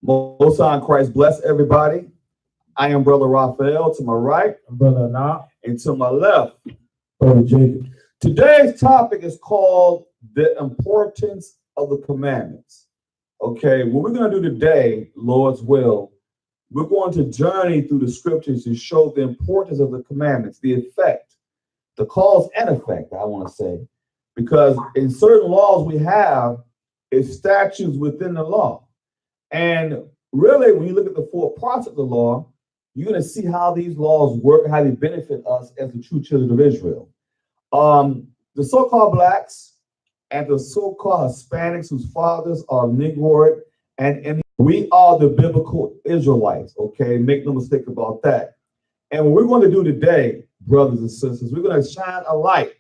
Most High in Christ bless everybody. I am Brother Raphael to my right, Brother Nah. and to my left, Brother Jacob. Today's topic is called the importance of the commandments. Okay, what we're going to do today, Lord's will, we're going to journey through the scriptures to show the importance of the commandments, the effect, the cause and effect, I want to say, because in certain laws we have is statutes within the law. And really, when you look at the four parts of the law, you're going to see how these laws work, how they benefit us as the true children of Israel. The so-called blacks and the so-called Hispanics whose fathers are Negroid, and we are the biblical Israelites, okay? Make no mistake about that. And what we're going to do today, brothers and sisters, we're going to shine a light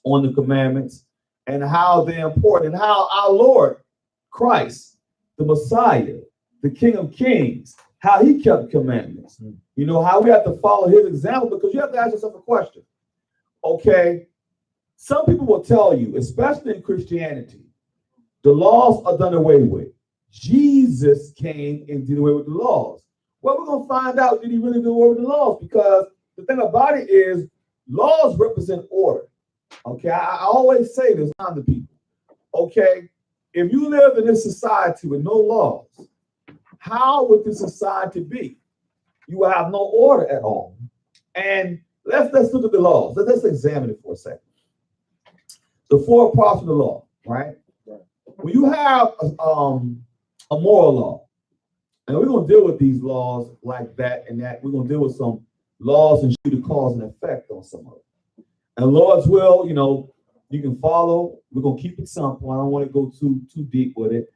on the commandments and how they're important and how our Lord Christ, the Messiah, the King of Kings, how he kept commandments. You know, how we have to follow his example, because you have to ask yourself a question. Okay, some people will tell you, especially in Christianity, the laws are done away with. Jesus came and did away with the laws. Well, we're going to find out, did he really do away with the laws? Because the thing about it is, laws represent order. Okay, I always say this to people. Okay, if you live in this society with no laws, how would this society be? You will have no order at all. And let's look at the laws. Let's examine it for a second. The four parts of the law, right? When you have a moral law, and we're going to deal with these laws like that and that. We're going to deal with some laws and show the cause and effect on some of them. And Lord's will, you know, you can follow. We're going to keep it simple. I don't want to go too deep with it.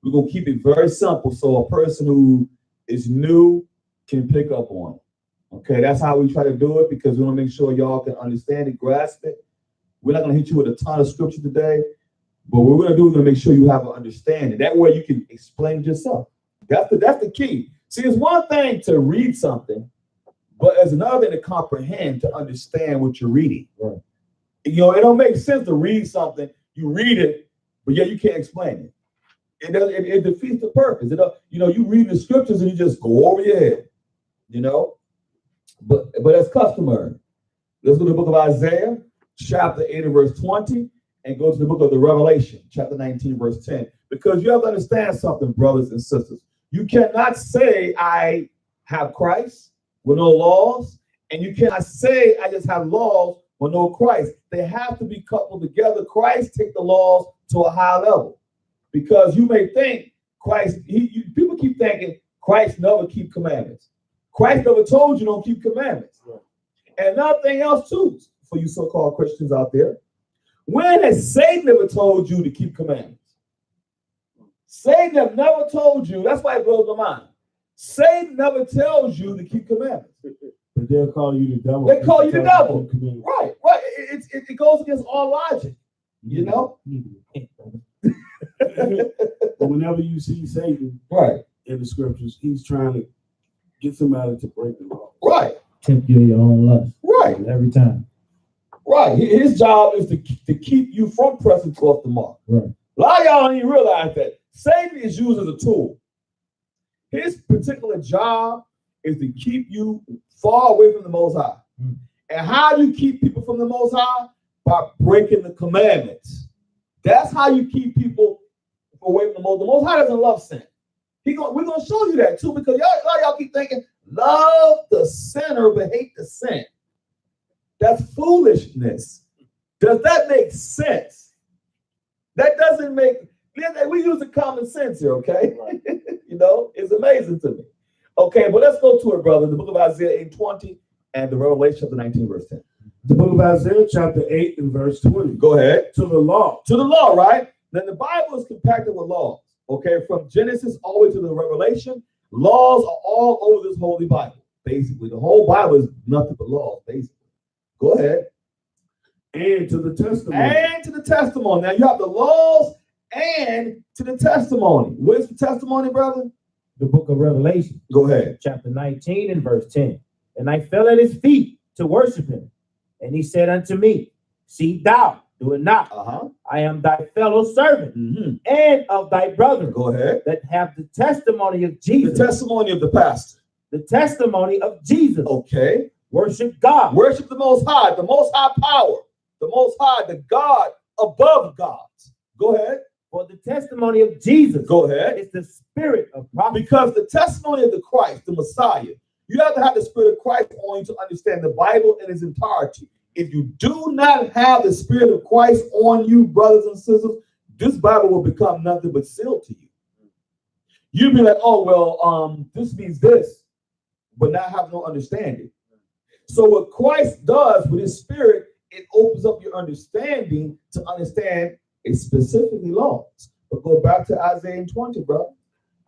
We're going to keep it very simple so a person who is new can pick up on it. Okay, that's how we try to do it, because we want to make sure y'all can understand it, grasp it. We're not going to hit you with a ton of scripture today, but what we're going to do is going to make sure you have an understanding. That way you can explain it yourself. That's the key. See, it's one thing to read something, but it's another thing to comprehend, to understand what you're reading. Right. You know, it don't make sense to read something, you read it, but yet you can't explain it. It defeats the purpose. You know, you read the scriptures and you just go over your head, you know, but that's customary. Let's go to the book of Isaiah, chapter 8 and verse 20, and go to the book of the Revelation, chapter 19, verse 10, because you have to understand something, brothers and sisters. You cannot say I have Christ with no laws, and you cannot say I just have laws with no Christ. They have to be coupled together. Christ take the laws to a high level. Because you may think Christ, people keep thinking Christ never keep commandments. Christ never told you don't keep commandments. Right. And another thing else too, for you so-called Christians out there, when has Satan ever told you to keep commandments? Satan have never told you. That's why it blows my mind. Satan never tells you to keep commandments. But they'll call you the devil. They call you the devil. Right. Right. It goes against all logic. You know? But whenever you see Satan in the scriptures, he's trying to get somebody to break the law. Right. Tempt you in your own lust. Right. Every time. Right. His job is to keep you from pressing towards the mark. Right. A lot of y'all don't even realize that Satan is used as a tool. His particular job is to keep you far away from the Most High. And how do you keep people from the Most High? By breaking the commandments. That's how you keep people away from the Most High. The Most High doesn't love sin. We're going to show you that too, because y'all keep thinking, love the sinner but hate the sin. That's foolishness. Does that make sense? That doesn't make, we use the common sense here, okay? Right. You know, it's amazing to me. Okay, but let's go to it, brother. The book of Isaiah 8:20 and the Revelation chapter 19, verse 10. The book of Isaiah chapter 8 and verse 20. Go ahead. To the law. To the law, right? Then the Bible is compacted with laws. Okay, from Genesis all the way to the Revelation, laws are all over this holy Bible. Basically, the whole Bible is nothing but laws, basically. Go ahead. And to the testimony. And to the testimony. Now you have the laws and to the testimony. What's the testimony, brother? The book of Revelation. Go ahead. Chapter 19 and verse 10. And I fell at his feet to worship him. And he said unto me, see thou Do it not. I am thy fellow servant and of thy brethren Go ahead. that have the testimony of The Jesus. testimony of the pastor. The testimony of Jesus. Okay. Worship God. Worship the Most High power, the Most High, the God above gods. Go ahead. For the testimony of Jesus. Go ahead. It's the spirit of prophecy. Because the testimony of the Christ, the Messiah, you have to have the spirit of Christ on you to understand the Bible in its entirety. If you do not have the spirit of Christ on you, brothers and sisters, this Bible will become nothing but sealed to you. You'll be like, oh, well, this means this, but not have no understanding. So what Christ does with his spirit, it opens up your understanding to understand specifically laws. But go back to Isaiah 20, bro.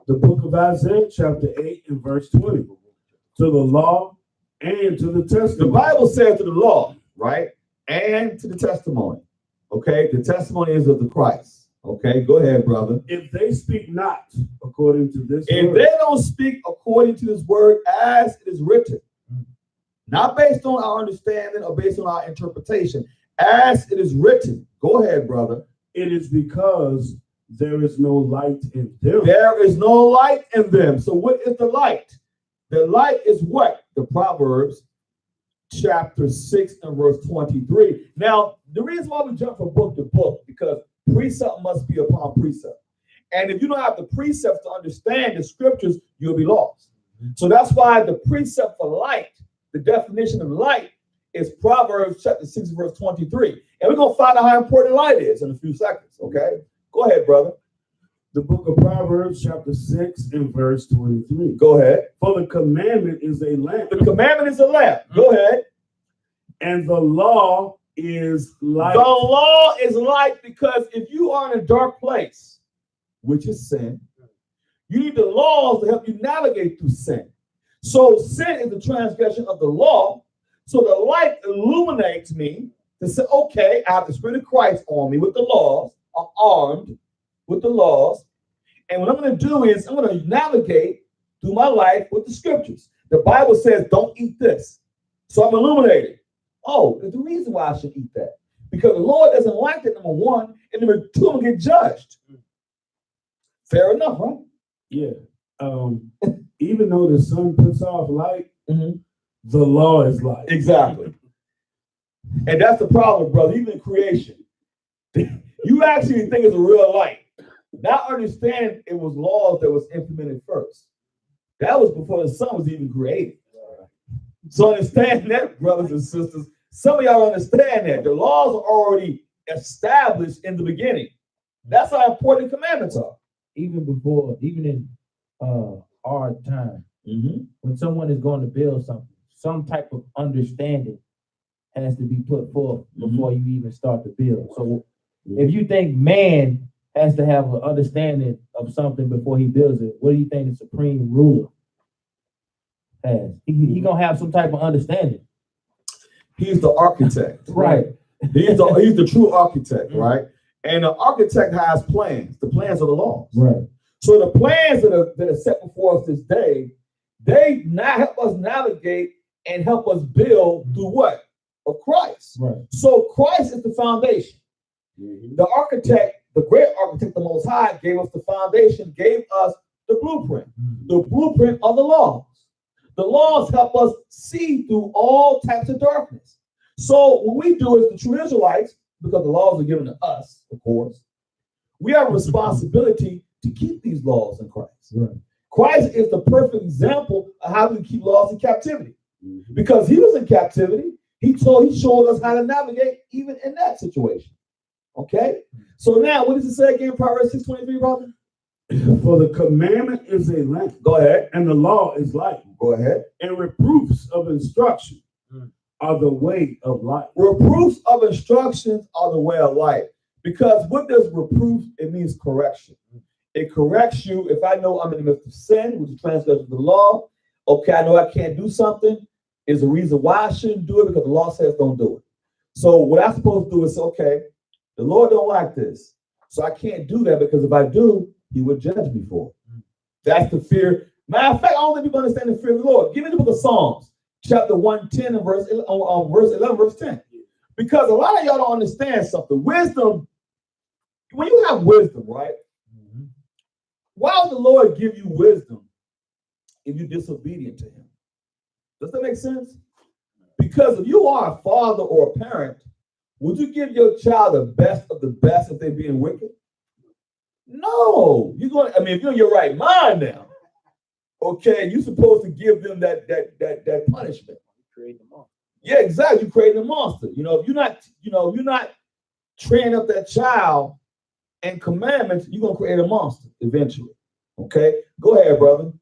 The book of Isaiah, chapter 8 and verse 20. To the law and to the testimony. The Bible says to the law, right? And to the testimony. Okay, the testimony is of the Christ. Okay, go ahead, brother. If they speak not according to this If word, they don't speak according to this word as it is written, not based on our understanding or based on our interpretation, as it is written, go ahead, brother. it is because there is no light in them. There is no light in them. So what is the light? The light is what? The Proverbs chapter 6 and verse 23. Now, the reason why we jump from book to book, because precept must be upon precept. And if you don't have the precepts to understand the scriptures, you'll be lost. So that's why the precept for light, the definition of light, is Proverbs chapter 6 verse 23. And we're going to find out how important light is in a few seconds, okay? Go ahead, brother. The book of Proverbs, chapter 6 and verse 23. Go ahead. For the commandment is a lamp, The commandment is a lamp. Go ahead. and the law is light. The law is light, because if you are in a dark place, which is sin, you need the laws to help you navigate through sin. So sin is the transgression of the law. So the light illuminates me to say, okay, I have the Spirit of Christ on me with the laws. I'm armed with the laws. And what I'm going to do is I'm going to navigate through my life with the scriptures. The Bible says, don't eat this. So I'm illuminated. Oh, there's a reason why I should eat that. Because the Lord doesn't like that, number one. And number two, I'm going to get judged. Fair enough, right? Yeah. Even though the sun puts off light, Mm-hmm. the law is light. Exactly. And that's the problem, brother. Even in creation, you actually think it's a real light. Not understand it was laws that was implemented first. That was before the sun was even created. So understand that, brothers and sisters. Some of y'all understand that. The laws are already established in the beginning. That's how important commandments are. Even in our time, Mm-hmm. when someone is going to build something, some type of understanding has to be put forth before you even start to build. So if you think man has to have an understanding of something before he builds it, what do you think the supreme ruler has? He gonna have some type of understanding. He's the architect. Right. He's the true architect, right? And the architect has plans. The plans are the laws. Right. So the plans that are set before us this day, they now help us navigate and help us build through what? Of Christ. Right. So Christ is the foundation. The architect, the great architect, the Most High, gave us the foundation, gave us the blueprint. The blueprint are the laws. The laws help us see through all types of darkness. So what we do as the true Israelites, because the laws are given to us, of course, we have a responsibility to keep these laws in Christ. Right. Christ is the perfect example of how we keep laws in captivity. Because he was in captivity, he showed us how to navigate even in that situation. Okay? So now, what does it say again, Proverbs 6:23, brother? For the commandment is a lamp, Go ahead. and the law is light, Go ahead. and reproofs of instruction are the way of life. Reproofs of instructions are the way of life. Because what does reproof? It means correction. It corrects you. If I know I'm in the midst of sin, which is transgression of the law, okay, I know I can't do something. Is a reason why I shouldn't do it, because the law says don't do it. So what I'm supposed to do is say, okay, the Lord don't like this. So I can't do that, because if I do, he would judge me for it. That's the fear. Matter of fact, I don't think people understand the fear of the Lord. Give me the book of Psalms, chapter 110 and verse 11, verse 10. Because a lot of y'all don't understand something. Wisdom, when you have wisdom, right? Why would the Lord give you wisdom if you're disobedient to him? Does that make sense? Because if you are a father or a parent, would you give your child the best of the best if they're being wicked? No. You're going, I mean, if you're in your right mind now, okay, you're supposed to give them that punishment. Create them all. Yeah, exactly. You're creating a monster. You know, if you're not training up that child and commandments, you're gonna create a monster eventually. Okay, go ahead, brother.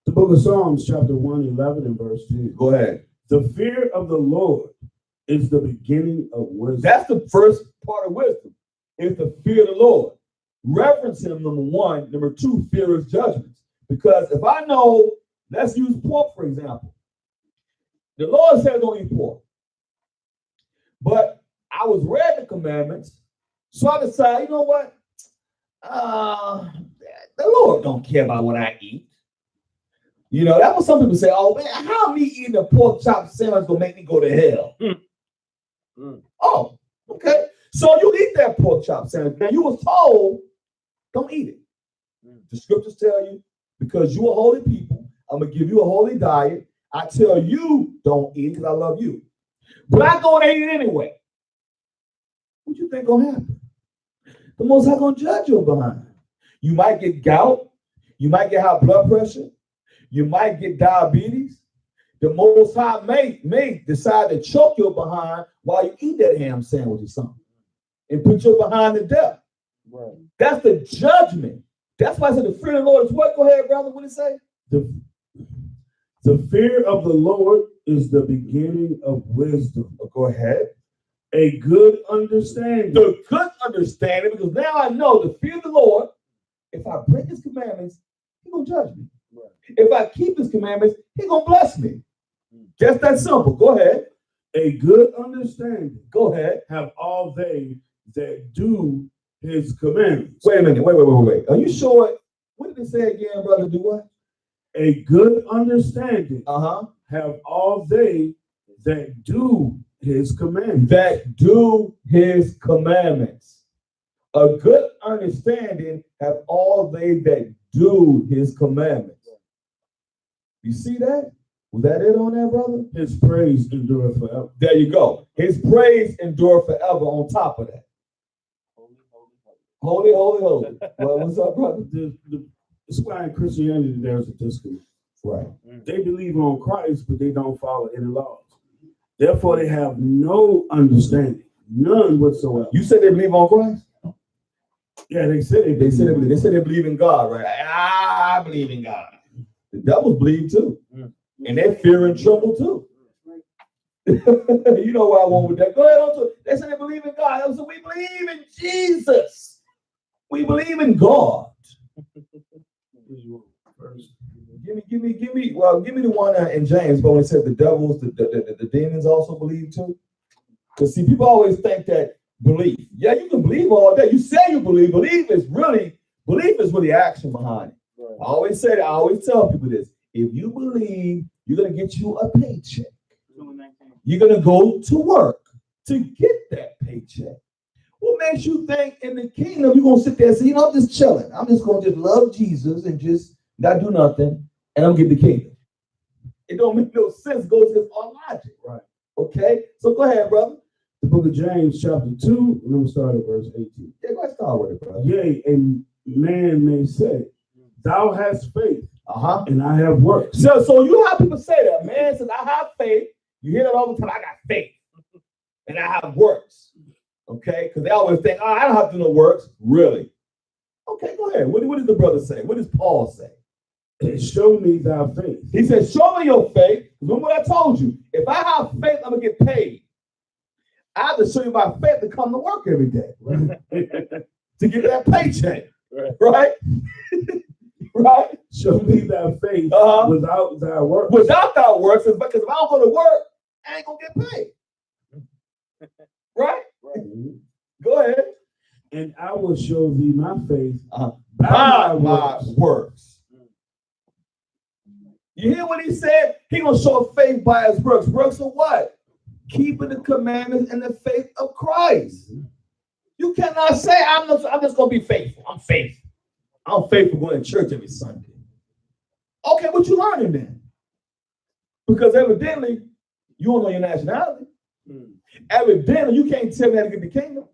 The book of Psalms, chapter 111 and verse 2. Go ahead. The fear of the Lord is the beginning of wisdom. That's the first part of wisdom. Is the fear of the Lord. Reverence him, number one. Number two, fear his judgments. Because if I know, let's use pork for example. The Lord said don't eat pork. But I was read the commandments, so I decided, you know what? The Lord don't care about what I eat. You know, that's what some people say, oh man, how me eating a pork chop sandwich gonna make me go to hell? Oh, okay. So you eat that pork chop sandwich. Now you was told, don't eat it. The scriptures tell you, because you are holy people, I'm gonna give you a holy diet. I tell you don't eat it because I love you. But I go and eat it anyway. What you think gonna happen? The Most High gonna judge you behind. You might get gout. You might get high blood pressure. You might get diabetes. The Most High may decide to choke you behind while you eat that ham sandwich or something and put you behind to death. Right. That's the judgment. That's why I said the fear of the Lord is what? Go ahead, brother. What did it say? The fear of the Lord is the beginning of wisdom. Go ahead. A good understanding. The good understanding, because now I know the fear of the Lord. If I break his commandments, he's going to judge me. Right. If I keep his commandments, he's going to bless me. Just that simple. Go ahead. A good understanding. Go ahead. Have all they that do his commandments. Wait a minute. Wait. Are you sure? What did it say again, brother? Do what? A good understanding. Have all they that do his commandments. That do his commandments. A good understanding have all they that do his commandments. You see that? Was that it on there, brother? His praise endureth forever. There you go. His praise endure forever on top of that. Holy. Well, what's up, brother? That's why in Christianity there's a disconnect. Right. They believe on Christ, but they don't follow any laws. Therefore, they have no understanding, none whatsoever. You said they believe on Christ? Yeah, they said they said they believe in God, right? I believe in God. The devils believe too. And they fear and tremble too. You know where I want with that. Go ahead on to it. They said they believe in God. So we believe in Jesus. We believe in God. Give me the one in James, but when it said the devils, the demons also believe too. Because see, people always think that belief. Yeah, you can believe all day. You say you believe. Belief is really action behind it. Right. I always say that. I always tell people this. If you believe, you're gonna get you a paycheck. You're gonna go to work to get that paycheck. What makes you think in the kingdom you're gonna sit there and say, I'm just chilling. I'm just gonna just love Jesus and just not do nothing, and I'm getting the kingdom. It don't make no sense. It goes against all logic, right? Okay, so go ahead, brother. The book of James, chapter 2, and I'm going to start at verse 18. Yeah, go ahead, start with it, brother. Yea, a man may say, thou hast faith, and I have works. So you have people say that. Man says, I have faith. You hear that all the time. I got faith, and I have works. Okay, because they always think, I don't have to do no works. Really? Okay, go ahead. What does the brother say? What does Paul say? Show me thy faith. He said, show me your faith. Remember what I told you. If I have faith, I'm going to get paid. I have to show you my faith to come to work every day. Right? To get that paycheck. Right? Right? Show me thy faith without thy works. Without thy works, because if I don't go to work, I ain't going to get paid. Right? Go ahead. And I will show thee my faith by my works. You hear what he said? He gonna show faith by his works. Works of what? keeping the commandments and the faith of Christ. You cannot say, I'm just going to be faithful. I'm faithful. I'm faithful going to church every Sunday. Okay, what you learning then? Because evidently, you don't know your nationality. Evidently, you can't tell me how to get the kingdom.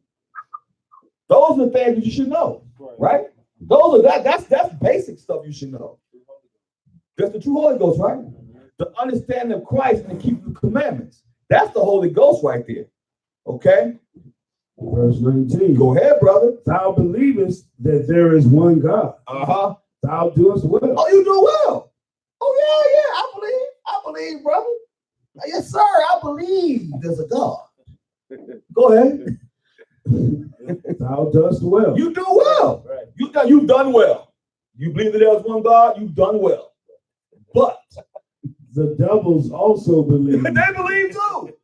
Those are the things that you should know, right? Those are that's basic stuff you should know. That's the true Holy Ghost, right? The understanding of Christ and keeping the commandments. That's the Holy Ghost right there. Okay? Verse 19. Go ahead, brother. Thou believest that there is one God. Uh-huh. Thou doest well. Oh, you do well. Oh, yeah, I believe, brother. Yes, sir, I believe there's a God. Go ahead. Thou dost well. You do well. You've done well. You believe that there's one God, you've done well. But the devils also believe. They believe too.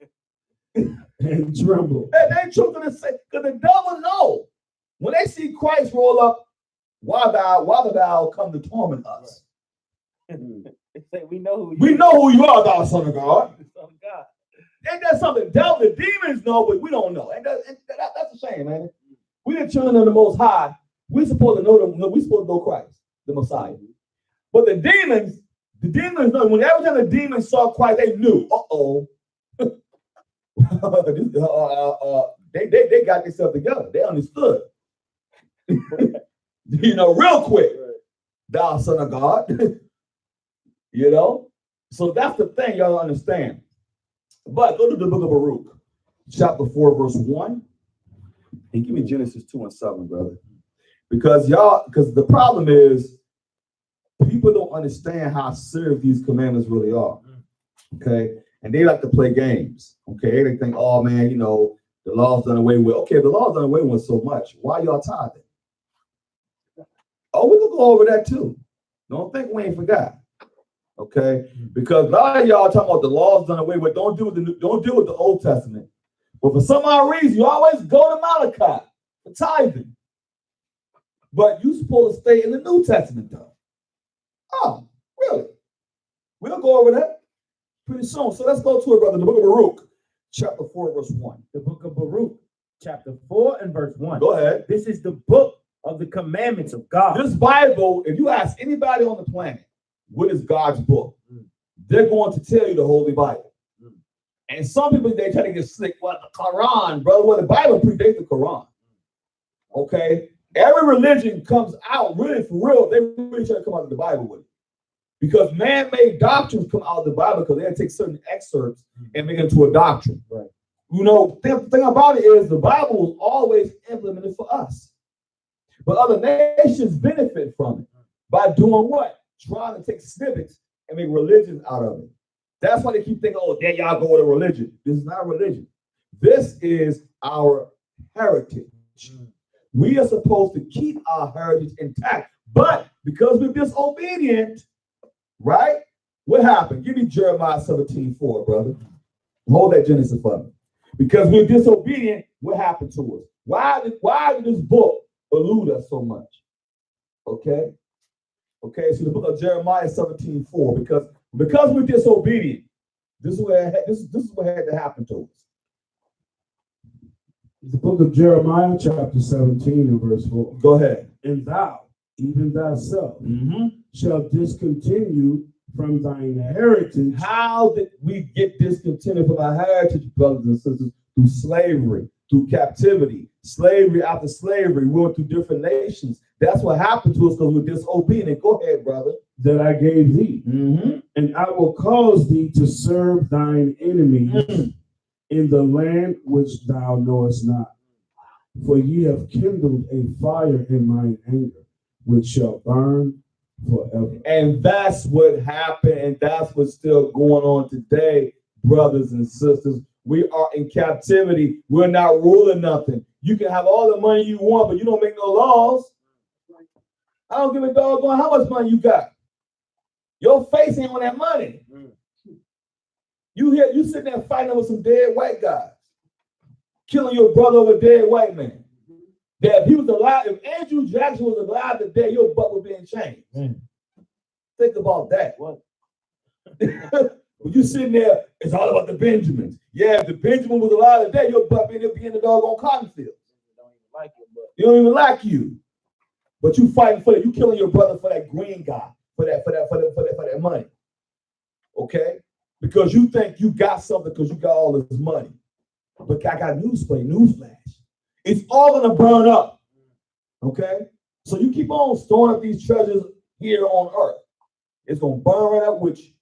And tremble. They truth gonna say, because the devil know when they see Christ roll up, why thou come to torment us? We know who you are, thou son of God. Son of God. Ain't that something the demons know, but we don't know? That's a shame, man. We the children of the Most High. We're supposed to know we're supposed to know Christ, the Messiah. But the demons know. When every time the demons saw Christ, they knew. They got themselves together. They understood. Real quick. Thou son of God. So that's the thing y'all understand. But go to the book of Baruch, chapter 4, verse 1. And give me Genesis 2 and 7, brother. Because the problem is people don't understand how serious these commandments really are. Okay. And they like to play games. Okay. They think, oh man, the law's done away with. Okay, the law's done away with so much. Why y'all tithing? Oh, we can go over that too. Don't think we ain't forgot. Okay, because a lot of y'all talking about the laws done away with. Don't deal with the Old Testament. But for some odd reason, you always go to Malachi for tithing. But you supposed to stay in the New Testament though. Oh, really? We'll go over that pretty soon. So let's go to it, brother. The book of Baruch, chapter 4, verse 1. The book of Baruch, chapter 4 and verse 1. Go ahead. This is the book of the commandments of God. This Bible, if you ask anybody on the planet, what is God's book? They're going to tell you the Holy Bible. And some people, they try to get slick. Well, the Quran, brother. Well, the Bible predates the Quran. Okay? Every religion comes out, really, for real, they really try to come out of the Bible with it. Because man-made doctrines come out of the Bible because they take certain excerpts and make it into a doctrine. Right. The thing about it is the Bible was always implemented for us. But other nations benefit from it by doing what? Trying to take snippets and make religions out of it. That's why they keep thinking, oh, there y'all go with a religion. This is not religion. This is our heritage. We are supposed to keep our heritage intact. But because we're disobedient, right? What happened? Give me Jeremiah 17:4, brother. Hold that Genesis for me. Because we're disobedient, what happened to us? Why did this book elude us so much? Okay, so the book of Jeremiah 17:4, because we're disobedient, this is what had to happen to us. The book of Jeremiah, chapter 17 and verse 4. Go ahead. And thou, even thyself, shall discontinue from thine heritage. How did we get discontented from our heritage, brothers and sisters? Through slavery, through captivity, slavery after slavery. We went through different nations. That's what happened to us because we're disobedient. Go ahead, brother. That I gave thee. And I will cause thee to serve thine enemies in the land which thou knowest not. For ye have kindled a fire in mine anger, which shall burn forever. And that's what happened, and that's what's still going on today, brothers and sisters. We are in captivity. We're not ruling nothing. You can have all the money you want, but you don't make no laws. I don't give a doggone how much money you got. Your face ain't on that money. You sitting there fighting with some dead white guys, killing your brother over a dead white man. That if he was alive, if Andrew Jackson was alive today, your butt would be in chains. Think about that. What? When you sitting there, it's all about the Benjamins. Yeah, if the Benjamin was alive today, your butt be in the doggone cotton field. You don't even like you. But you fighting for that, you killing your brother for that green guy, for that money. Okay? Because you think you got something because you got all this money. But I got news for you, newsflash. It's all gonna burn up. Okay? So you keep on storing up these treasures here on earth. It's gonna burn right up with you.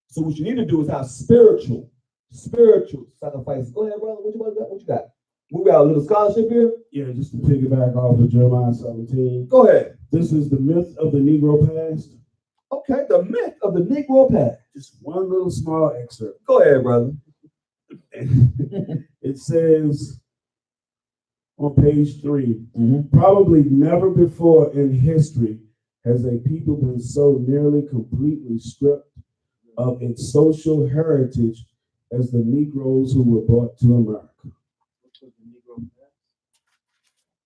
So what you need to do is have spiritual sacrifice. Go ahead, brother. What you got? We got a little scholarship here. Yeah, just to piggyback off of Jeremiah 17. Go ahead. This is the myth of the Negro past. Okay, the myth of the Negro past. Just one little small excerpt. Go ahead, brother. It says on page 3, probably never before in history has a people been so nearly completely stripped of its social heritage as the Negroes who were brought to America.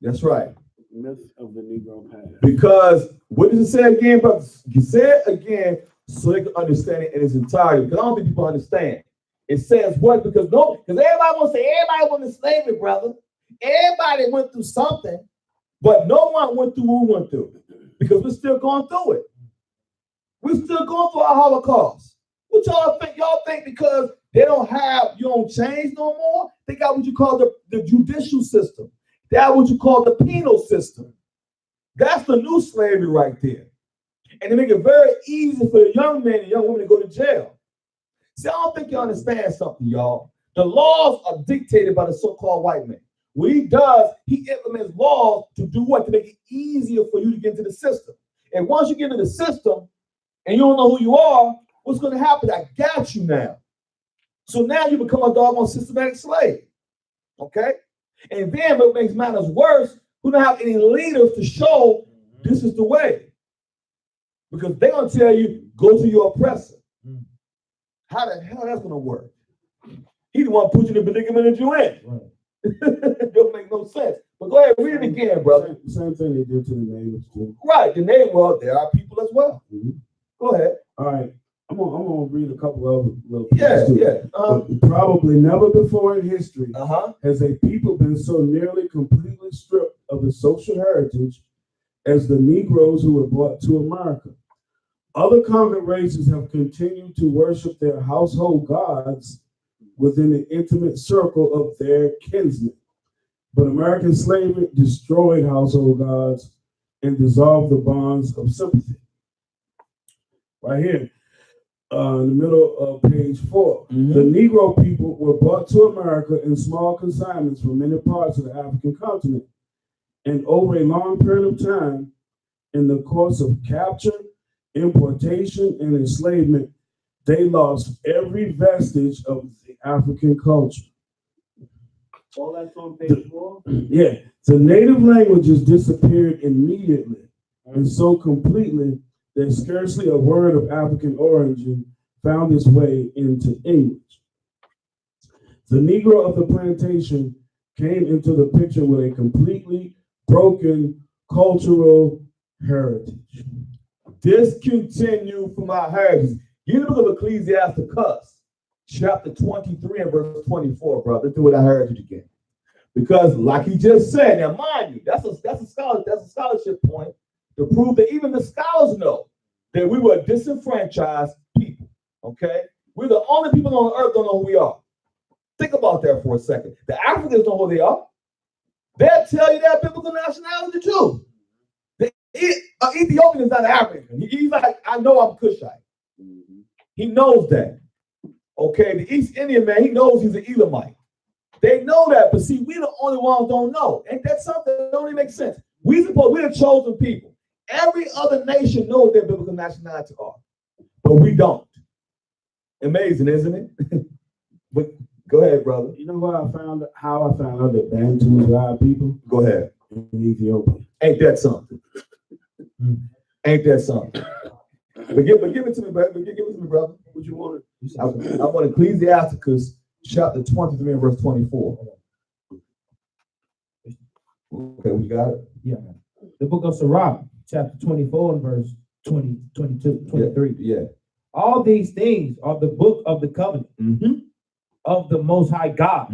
That's right. Myth of the Negro past. Because what does it say again, brother? You say it again so they can understand it in its entirety. Because I don't think people understand. It says what? Because everybody wants to say everybody went to slavery, brother. Everybody went through something, but no one went through what we went through. Because we're still going through it. We're still going through our Holocaust. What y'all think? Y'all think because they don't have, you don't change no more? They got what you call the judicial system. That's what you call the penal system. That's the new slavery right there. And they make it very easy for the young men and young women to go to jail. See, I don't think you understand something, y'all. The laws are dictated by the so-called white man. What he does, he implements laws to do what? To make it easier for you to get into the system. And once you get into the system and you don't know who you are, what's going to happen? I got you now. So now you become a doggone systematic slave. Okay? And then what makes matters worse, we don't have any leaders to show this is the way. Because they're going to tell you, go to your oppressor. How the hell that's going to work? He the one put you in the predicament that you're in. Right. It don't make no sense. But go ahead, read it again, brother. Same thing they did to the natives too. Right, the native world, there are people as well. Go ahead. All right. I'm gonna read a couple of little pieces too. Yeah. Probably never before in history has a people been so nearly completely stripped of its social heritage as the Negroes who were brought to America. Other convict races have continued to worship their household gods within the intimate circle of their kinsmen. But American slavery destroyed household gods and dissolved the bonds of sympathy. Right here, in the middle of page 4, the Negro people were brought to America in small consignments from many parts of the African continent. And over a long period of time, in the course of capture, importation, and enslavement, they lost every vestige of the African culture. All that's on page 4? Yeah. The native languages disappeared immediately and so completely that scarcely a word of African origin found its way into English. The Negro of the plantation came into the picture with a completely broken cultural heritage. Discontinue from our heritage. You look at Ecclesiasticus, chapter 23 and verse 24, brother. Let's do with our heritage again. Because like he just said, now mind you, that's a scholarship point to prove that even the scholars know that we were a disenfranchised people. Okay? We're the only people on earth don't know who we are. Think about that for a second. The Africans know who they are. They'll tell you their biblical nationality too. The Ethiopian is not an African. He's like, I know I'm Cushite. He knows that. Okay, the East Indian man, he knows he's an Elamite. They know that, but see, we're the only ones don't know. Ain't that something that don't even make sense? We're the chosen people. Every other nation knows their biblical nationality are, but we don't. Amazing, isn't it? But go ahead, brother. You know how I found out that Bantus are our people? Go ahead. In Ethiopia. Ain't that something? Ain't that something? But give it to me, brother. Give it to me, brother. What you want? I want Ecclesiasticus chapter 23 and verse 24. Okay, we got it. Yeah. The book of Sirach, chapter 24 and verse 20, 22, 23. Yeah. All these things are the book of the covenant of the Most High God,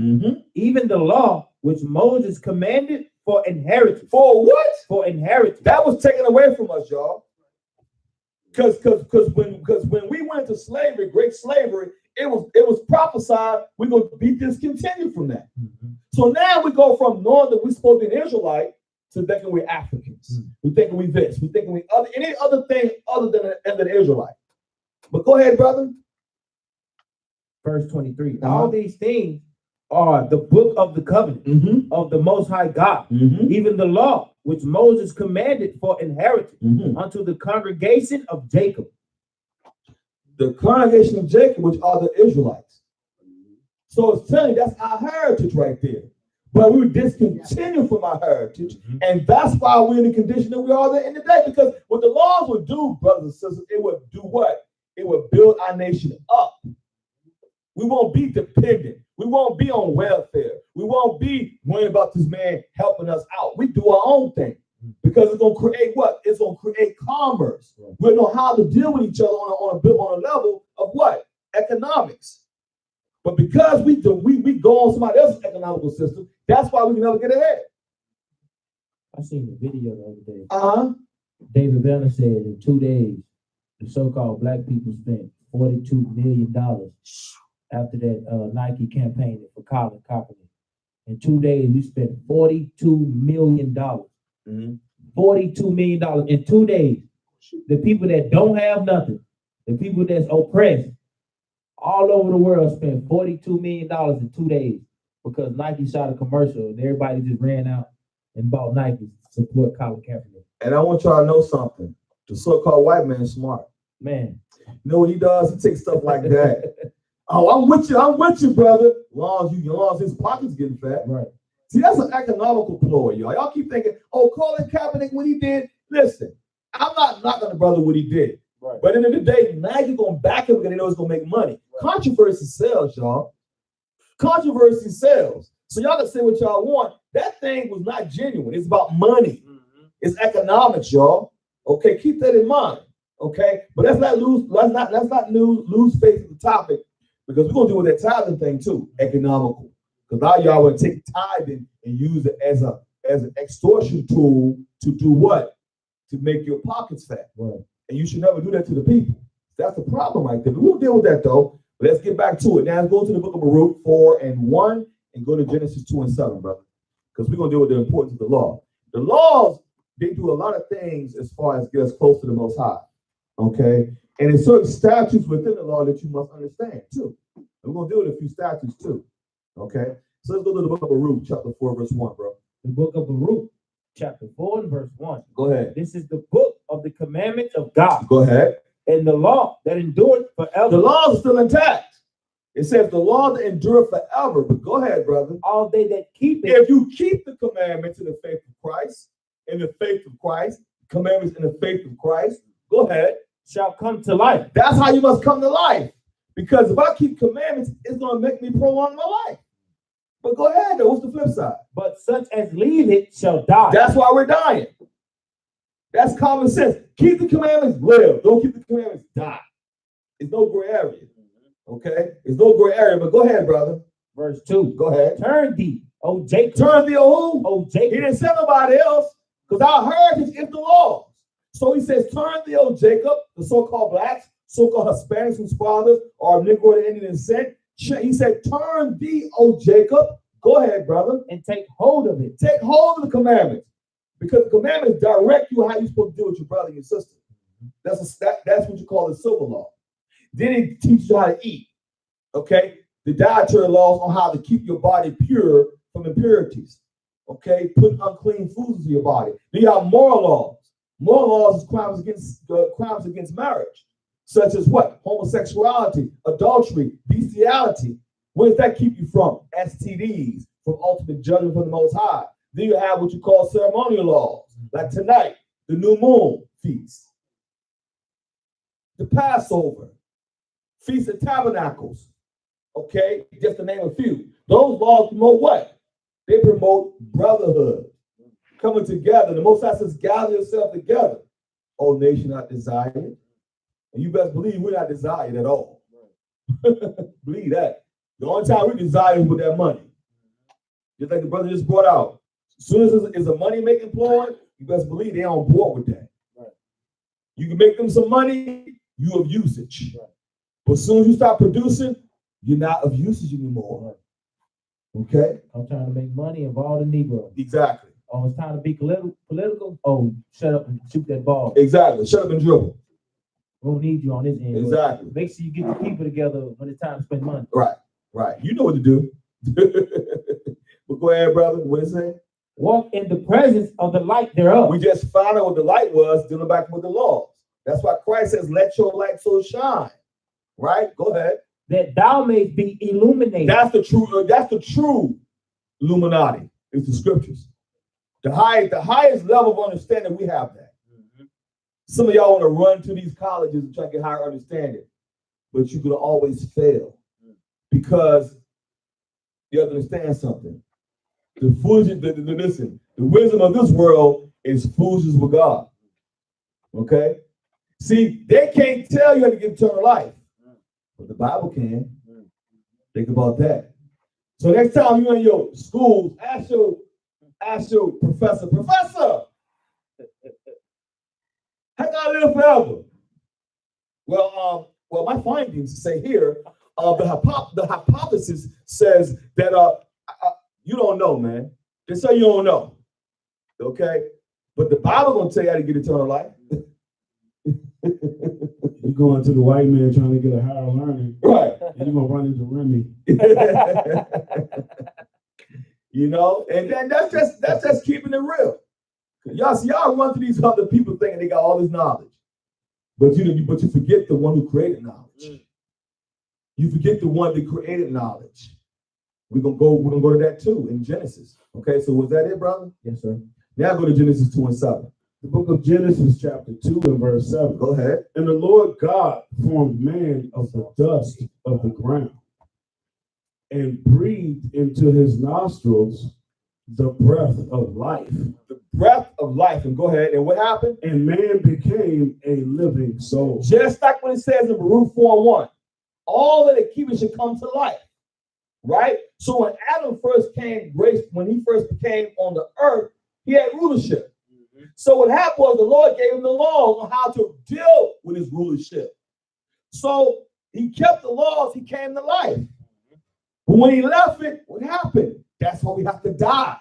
even the law which Moses commanded for inheritance. For what? For inheritance. That was taken away from us, y'all. Because when we went into slavery, great slavery, it was prophesied we're going to be discontinued from that. So now we go from knowing that we're supposed to be an Israelite to thinking we're Africans. We're thinking we this. We're thinking we any other thing other than an Israelite. But go ahead, brother. Verse 23. All these things are the book of the covenant of the Most High God, even the law which Moses commanded for inheritance unto the congregation of Jacob. The congregation of Jacob, which are the Israelites. So it's telling you that's our heritage right there. But we were discontinued from our heritage. And that's why we're in the condition that we are there in the day. Because what the laws would do, brothers and sisters, it would do what? It would build our nation up. We won't be dependent. We won't be on welfare. We won't be worrying about this man helping us out. We do our own thing because it's going to create what? It's going to create commerce. We'll know how to deal with each other on a level of what? Economics. But because we go on somebody else's economical system, that's why we can never get ahead. I seen the video the other day. David Banner said in 2 days, the so-called black people spent $42 million after that Nike campaign for Colin Kaepernick. In 2 days, we spent $42 million. $42 million in 2 days. The people that don't have nothing, the people that's oppressed, all over the world spent $42 million in 2 days because Nike shot a commercial and everybody just ran out and bought Nike to support Colin Kaepernick. And I want y'all to know something. The so-called white man is smart. Man. You know what he does? He takes stuff like that. Oh, I'm with you, brother. As long as his pocket's getting fat. Right. See, that's an economical ploy, y'all. Y'all keep thinking, oh, Colin Kaepernick, what he did. Listen, I'm not knocking the brother what he did. Right. But at the end of the day, Nike gonna back him because they know it's gonna make money. Right. Controversy sells, y'all. Controversy sells. So y'all can say what y'all want. That thing was not genuine. It's about money. It's economics, y'all. Okay, keep that in mind. Okay, but let's not lose faith in the topic because we're gonna deal with that tithing thing too, economical. Because now y'all want to take tithing and use it as an extortion tool to do what? To make your pockets fat. Right. And you should never do that to the people. That's the problem right there. But we'll deal with that though. But let's get back to it. Now let's go to the book of Baruch 4:1 and go to Genesis 2:7, brother. Because we're gonna deal with the importance of the law. The laws, they do a lot of things as far as get us close to the Most High. Okay, and there's certain statutes within the law that you must understand too. And we're gonna deal with a few statutes too. Okay, so let's go to the book of Baruch, chapter 4:1, bro. The book of Baruch, chapter 4:1. Go ahead. This is the book of the commandments of God. Go ahead. And the law that endured forever. The law is still intact. It says the law that endure forever. But go ahead, brother. All they that keep it. If you keep the commandments in the faith of Christ, commandments in the faith of Christ, go ahead. Shall come to life. That's how you must come to life. Because if I keep commandments, it's going to make me prolong my life. But go ahead, though. What's the flip side? But such as leave it shall die. That's why we're dying. That's common sense. Keep the commandments, live. Don't keep the commandments, die. There's no gray area. Okay? There's no gray area. But go ahead, brother. Verse 2. Go ahead. Turn thee, O Jacob. Turn thee, O who? O Jacob. He didn't say nobody else. Because our heritage is the law. So he says, turn thee, O Jacob, the so-called blacks, so-called Hispanics whose fathers are Negro and Indian descent. He said, turn thee, O Jacob. Go ahead, brother. And take hold of it. Take hold of the commandments. Because the commandments direct you how you're supposed to deal with your brother and your sister. That's what you call the civil law. Then it teaches you how to eat. Okay? The dietary laws on how to keep your body pure from impurities. Okay? Put unclean foods into your body. Then you have moral laws. Moral laws is crimes against marriage, such as what? Homosexuality, adultery, bestiality. What does that keep you from? STDs, from ultimate judgment from the Most High. Then you have what you call ceremonial laws, like tonight, the new moon feast, the Passover, Feast of Tabernacles. Okay, just to name a few. Those laws promote what? They promote brotherhood. Coming together. The Most High says, gather yourself together. O nation not desired. And you best believe we're not desired at all. Believe that. The only time we desire is with that money. Just like the brother just brought out. As soon as it's a money-making ploy, you best believe they're on board with that. Right. You can make them some money, you of usage. Right. But as soon as you start producing, you're not of usage anymore. Right. Okay? I'm trying to make money, involve the Negro. Exactly. Oh, it's time to be political. Oh, shut up and shoot that ball. Exactly. Shut up and dribble. We don't need you on this end. Exactly. Make sure you get the people together when it's time to spend money. Right. Right. You know what to do. But go ahead, brother. What is it? Walk in the presence of the light thereof. We just found out what the light was, dealing back with the laws. That's why Christ says, let your light so shine. Right? Go ahead. That thou mayst be illuminated. That's the true Illuminati. It's the scriptures. The highest level of understanding, we have that. Mm-hmm. Some of y'all want to run to these colleges and try to get higher understanding, but you're gonna always fail because you have to understand something. The foolishness, listen, the wisdom of this world is foolishness with God. Okay? See, they can't tell you how to get eternal life, but the Bible can. Think about that. So next time you're in your schools, ask your professor, how can I live forever? Well, my findings say here, the hypothesis says that you don't know, man. They say you don't know. Okay? But the Bible gonna tell you how to get eternal life. You're going to the white man trying to get a higher learning. Right. And you're gonna run into Remy. You know, and then that's just keeping it real. Y'all run to these other people thinking they got all this knowledge. But you forget the one who created knowledge. You forget the one that created knowledge. We're gonna go to that too in Genesis. Okay, so was that it, brother? Yes, sir. Now go to Genesis 2 and 7. The book of Genesis, chapter 2 and verse 7. Go ahead. And the Lord God formed man of the dust of the ground and breathed into his nostrils the breath of life. The breath of life. And go ahead. And what happened? And man became a living soul. Just like when it says in Baruch 4:1, all that the keepers should come to life. Right? So when Adam first came, when he first became on the earth, he had rulership. So what happened was the Lord gave him the laws on how to deal with his rulership. So he kept the laws, he came to life. But when he left it, what happened? That's why we have to die.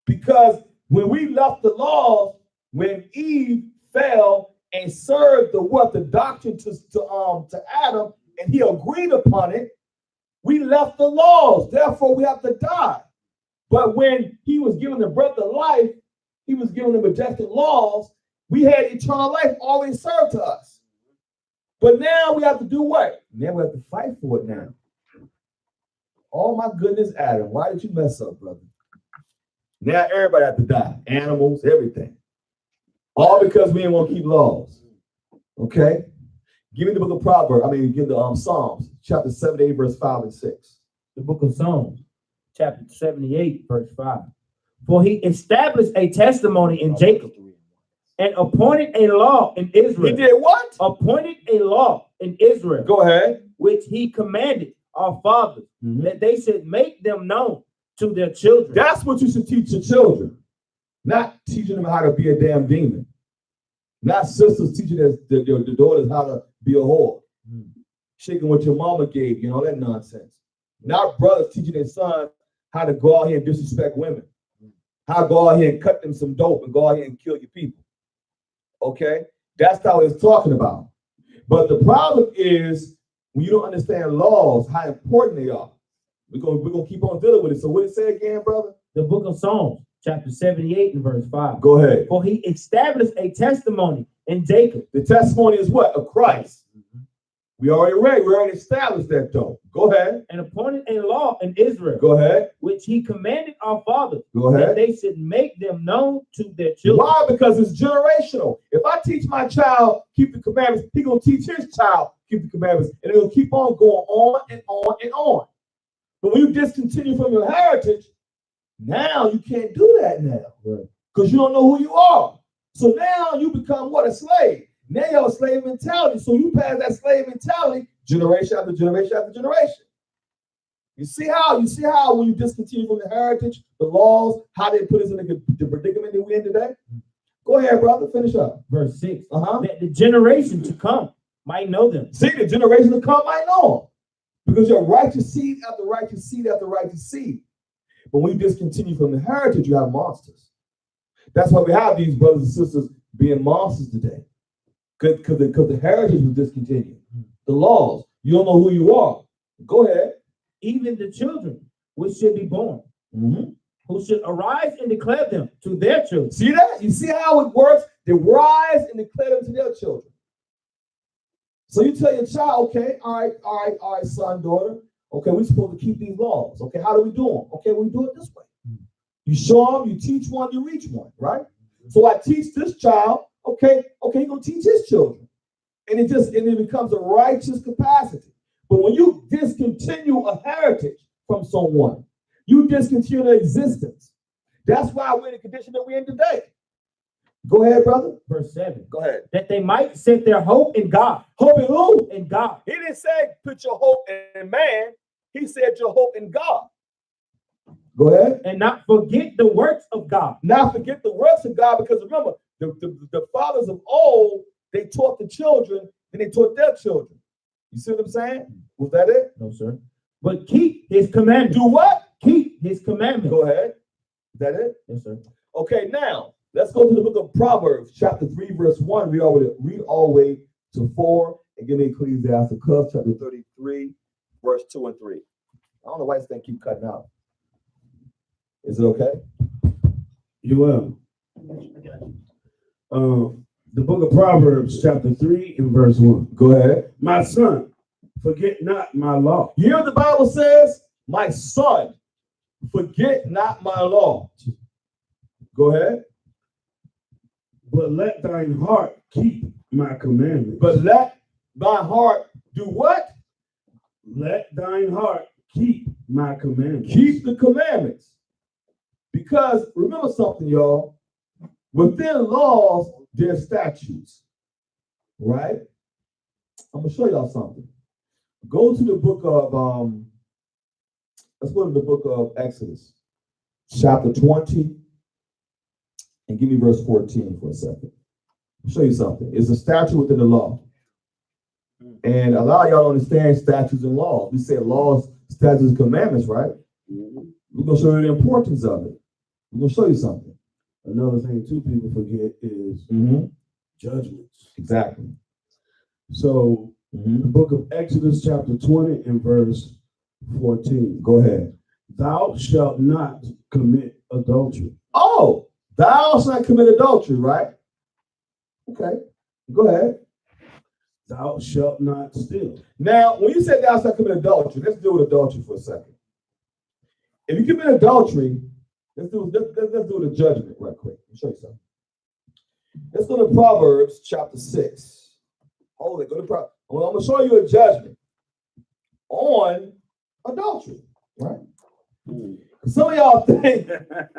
Because when we left the laws, when Eve fell and served the doctrine to Adam, and he agreed upon it, we left the laws. Therefore, we have to die. But when he was given the breath of life, he was given the majestic laws. We had eternal life always served to us. But now we have to do what? Now we have to fight for it now. Oh my goodness, Adam, why did you mess up, brother? Now everybody has to die. Animals, everything. All because we didn't want to keep laws. Okay? Give me the book of Proverbs. Give the Psalms, chapter 78, verse 5 and 6. The book of Psalms, chapter 78, verse 5. For he established a testimony in Jacob and appointed a law in Israel. He did what? Appointed a law in Israel. Go ahead. Which he commanded our fathers, that they should make them known to their children. That's what you should teach your children. Not teaching them how to be a damn demon. Not sisters teaching the daughters how to be a whore. Shaking what your mama gave you, all that nonsense. Not brothers teaching their sons how to go out here and disrespect women. How to go out here and cut them some dope and go out here and kill your people. Okay? That's how it's talking about. But the problem is when you don't understand laws, how important they are. We're gonna keep on dealing with it. So what it say again, brother? The book of Psalms, chapter 78 and verse 5. Go ahead. For he established a testimony in Jacob. The testimony is what? Of Christ. We already established that though. Go ahead. And appointed a law in Israel. Go ahead. Which he commanded our fathers. Go ahead. That they should make them known to their children. Why? Because it's generational. If I teach my child keep the commandments, he's gonna teach his child keep the commandments, and it'll keep on going on and on and on. But when you discontinue from your heritage, now you can't do that now. Because you don't know who you are. So now you become what? A slave. Now you have a slave mentality. So you pass that slave mentality generation after generation after generation. You see how when you discontinue from the heritage, the laws, how they put us in the predicament that we're in today? Go ahead, brother. Finish up. Verse 6. Uh-huh. That the generation to come might know them. See, the generation to come might know them. Because you're righteous seed after righteous seed after righteous seed. But when you discontinue from the heritage, you have monsters. That's why we have these brothers and sisters being monsters today. Because the heritage was discontinued. The laws. You don't know who you are. Go ahead. Even the children which should be born, Mm-hmm. who should arise and declare them to their children. See that? You see how it works? They rise and declare them to their children. So you tell your child, okay, all right, son, daughter. Okay, we're supposed to keep these laws. Okay, how do we do them? Okay, we do it this way. You show them, you teach one, you reach one, right? So I teach this child, okay, he's gonna teach his children. And it becomes a righteous capacity. But when you discontinue a heritage from someone, you discontinue their existence. That's why we're in the condition that we're in today. Go ahead, brother. Verse 7. Go ahead. That they might set their hope in God. Hope in who? In God. He didn't say put your hope in man. He said your hope in God. Go ahead. And not forget the works of God. Not forget the works of God, because remember, the fathers of old, they taught the children, and they taught their children. You see what I'm saying? Was that it? No, sir. But keep his commandments. Do what? Keep his commandments. Go ahead. Is that it? Yes, sir. Okay, now let's go to the book of Proverbs, chapter 3, verse 1. Read all the way to 4, and give me Ecclesiasticus, chapter 33, verse 2 and 3. I don't know why this thing keep cutting out. Is it okay? You will. The book of Proverbs, chapter 3 and verse 1. Go ahead. My son, forget not my law. You hear what the Bible says? My son, forget not my law. Go ahead. But let thine heart keep my commandments. But let thy heart do what? Let thine heart keep my commandments. Keep the commandments. Because remember something, y'all. Within laws, there's statutes. Right? I'm gonna show y'all something. Go to the book of let's go to the book of Exodus, chapter 20, and give me verse 14 for a second. I'll show you something. It's a statute within the law. And a lot of y'all don't understand statutes and laws. We say laws, statutes, and commandments, right? We're gonna show you the importance of it. We're gonna show you something. Another thing too people forget is judgments. Exactly. So the book of Exodus chapter 20 and verse 14. Go ahead. Thou shalt not commit adultery. Oh, thou shalt not commit adultery, right? Okay. Go ahead. Thou shalt not steal. Now, when you say thou shalt not commit adultery, let's deal with adultery for a second. If you commit adultery, let's do the judgment right quick. Let me show you something. Let's go to Proverbs chapter 6. Hold it. Go to Proverbs. Well, I'm going to show you a judgment on adultery, right? Some of y'all think,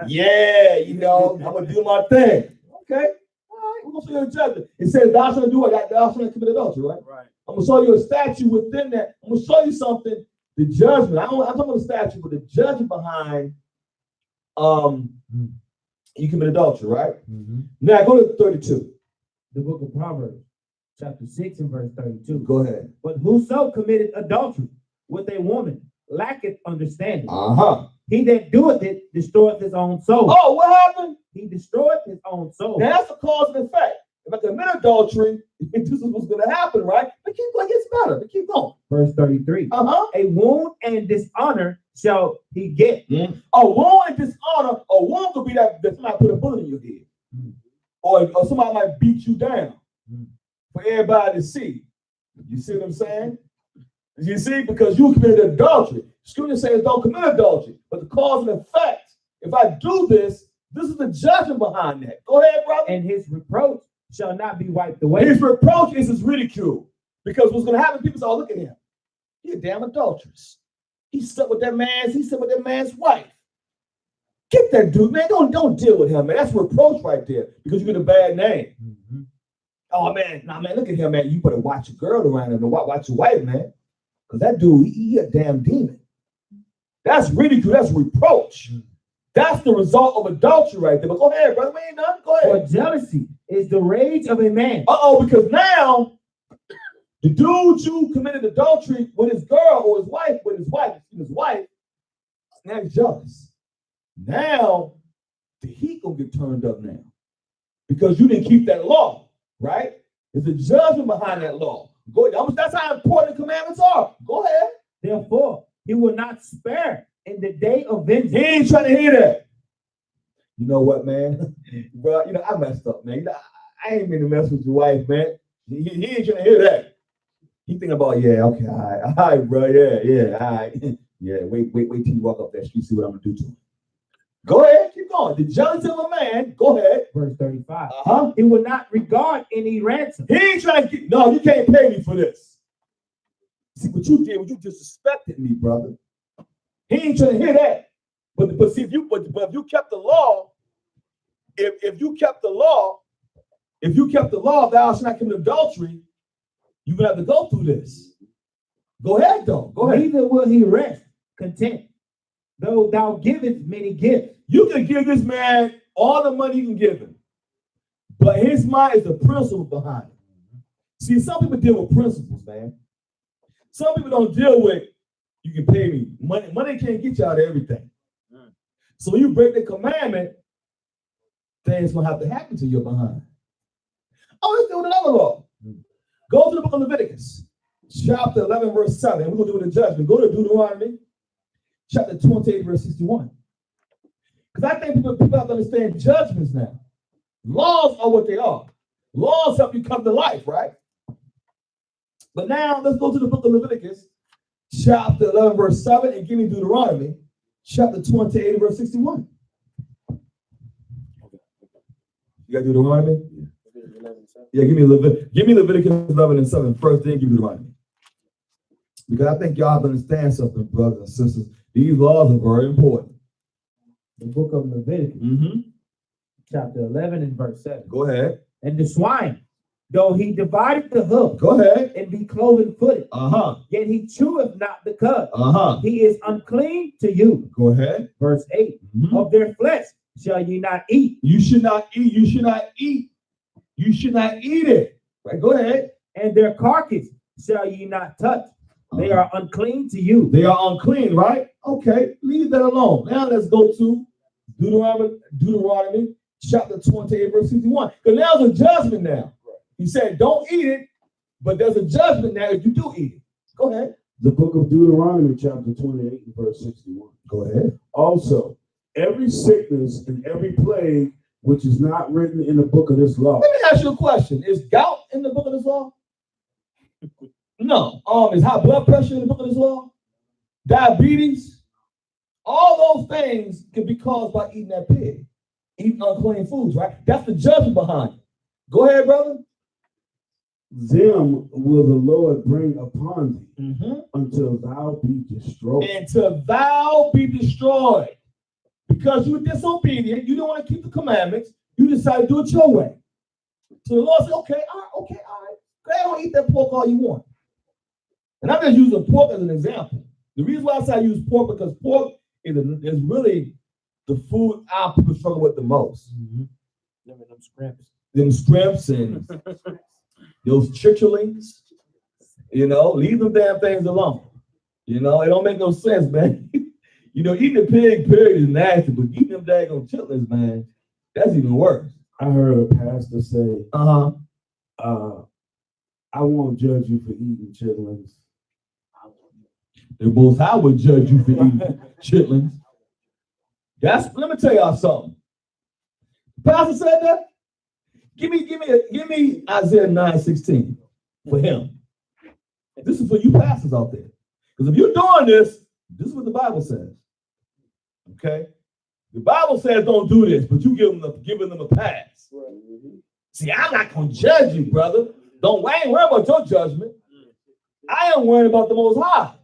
yeah, I'm going to do my thing. Okay. All right. We're going to show you a judgment. It says thou shalt do what? Thou shalt not commit adultery, right? Right. I'm going to show you a statute within that. I'm going to show you something, the judgment. I'm talking about the statute, but the judgment behind you commit adultery, right? Now go to 32. The book of Proverbs, chapter 6 and verse 32. Go ahead. But whoso committed adultery with a woman lacketh understanding. Uh-huh. He that doeth it destroyeth his own soul. Oh, what happened? He destroyed his own soul. Now that's a cause and effect. If I commit adultery, this is what's going to happen, right? But keep going, it gets better. But keep going. Verse 33. Uh-huh. A wound and dishonor shall he get. A wound and dishonor, a wound could be that somebody put a bullet in your head. Or somebody might beat you down for everybody to see. You see what I'm saying? You see, because you committed adultery. Scripture says don't commit adultery, but the cause and effect. If I do this, this is the judgment behind that. Go ahead, brother. And his reproach shall not be wiped away. His reproach is his ridicule. Because what's going to happen, people say, oh, look at him. He's a damn adulteress. He slept with that man's wife. Get that dude, man. Don't deal with him, man. That's reproach right there because you get a bad name. Oh man, nah man, look at him, man. You better watch your girl around him and watch your wife, man. Because that dude, he a damn demon. That's ridicule, that's reproach. That's the result of adultery right there. But go ahead, brother. We ain't done. Go For ahead. jealousy is the rage of a man. Because now the dude you committed adultery with his girl or his wife, now he's jealous. Now the heat gonna get turned up now. Because you didn't keep that law, right? There's a judgment behind that law. Go ahead. That's how important the commandments are. Go ahead. Therefore, he will not spare in the day of vengeance. He ain't trying to hear that. You know what, man? Bro, I messed up, man. I ain't mean to mess with your wife, man. He ain't trying to hear that. He thinking about, yeah, okay, all right, bro, yeah, all right. Yeah, wait till you walk up that street, see what I'm gonna do to him. Go ahead, keep going. The jealousy of a man, go ahead. Verse 35. Uh-huh. He will not regard any ransom. He ain't trying to no, you can't pay me for this. See what you did, you disrespected me, brother. He ain't trying to hear that. But see, if you kept the law, if you kept the law, thou shalt not commit adultery, you're gonna have to go through this. Go ahead, though. Go ahead. Neither will he rest content, though thou givest many gifts. You can give this man all the money you can give him, but his mind is the principle behind it. See, some people deal with principles, man. Some people don't deal with, you can pay me. Money can't get you out of everything. So when you break the commandment, things gonna have to happen to your behind. Oh, let's do another law. Go to the book of Leviticus, chapter 11, verse 7. We're gonna do the judgment. Go to Deuteronomy, chapter 28, verse 61. Because I think people have to understand judgments now. Laws are what they are. Laws help you come to life, right? But now let's go to the book of Leviticus, chapter 11, verse 7, and give me Deuteronomy, chapter 28, verse 61. You got Deuteronomy? Yeah, give me Leviticus 11 and 7 first, then give me Deuteronomy. Because I think y'all have to understand something, brothers and sisters. These laws are very important. The book of Leviticus, chapter 11 and verse 7. Go ahead. And the swine, though he divided the hoof, Go ahead. and be cloven footed, yet he cheweth not the cud. He is unclean to you. Go ahead. Verse 8. Of their flesh shall ye not eat. You should not eat. You should not eat. You should not eat it. Right? Go ahead. And their carcass shall ye not touch. They are unclean to you. They are unclean, right? Okay, leave that alone. Now let's go to Deuteronomy chapter 28, verse 61. Because now there's a judgment now. He said, don't eat it, but there's a judgment now if you do eat it. Go ahead. The book of Deuteronomy, chapter 28, verse 61. Go ahead. Also, every sickness and every plague which is not written in the book of this law. Let me ask you a question. Is gout in the book of this law? No. Is high blood pressure in the book of this law? Diabetes? All those things can be caused by eating that pig, eating unclean foods, right? That's the judgment behind it. Go ahead, brother. Them will the Lord bring upon thee until thou be destroyed. Until thou be destroyed. Because you were disobedient, you don't want to keep the commandments, you decided to do it your way. So the Lord said, okay, all right. Go ahead and eat that pork all you want. And I'm just using pork as an example. The reason why I say I use pork because pork is really the food our people struggle with the most. Them scrimps and those chitterlings, leave them damn things alone. It don't make no sense, man. Eating a pig, period, is nasty, but eating them daggone chitlins, man, that's even worse. I heard a pastor say, I won't judge you for eating chitlins. The Most High would judge you for eating chitlins. Let me tell y'all something. The pastor said that. Give me Isaiah 9:16 for him. This is for you pastors out there. Because if you're doing this is what the Bible says. Okay? The Bible says don't do this, but you giving them a pass. See, I'm not going to judge you, brother. I ain't worried about your judgment. I am worried about the Most High.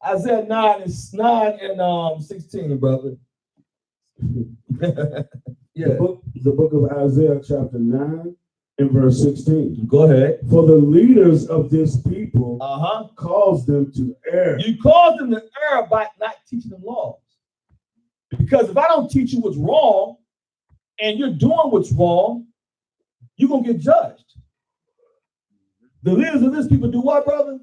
Isaiah 9 and 16, brother. Yeah. The book of Isaiah, chapter 9 in verse 16. Go ahead. For the leaders of this people Uh-huh. cause them to err. You cause them to err by not teaching them laws. Because if I don't teach you what's wrong and you're doing what's wrong, you're going to get judged. The leaders of this people do what, brother?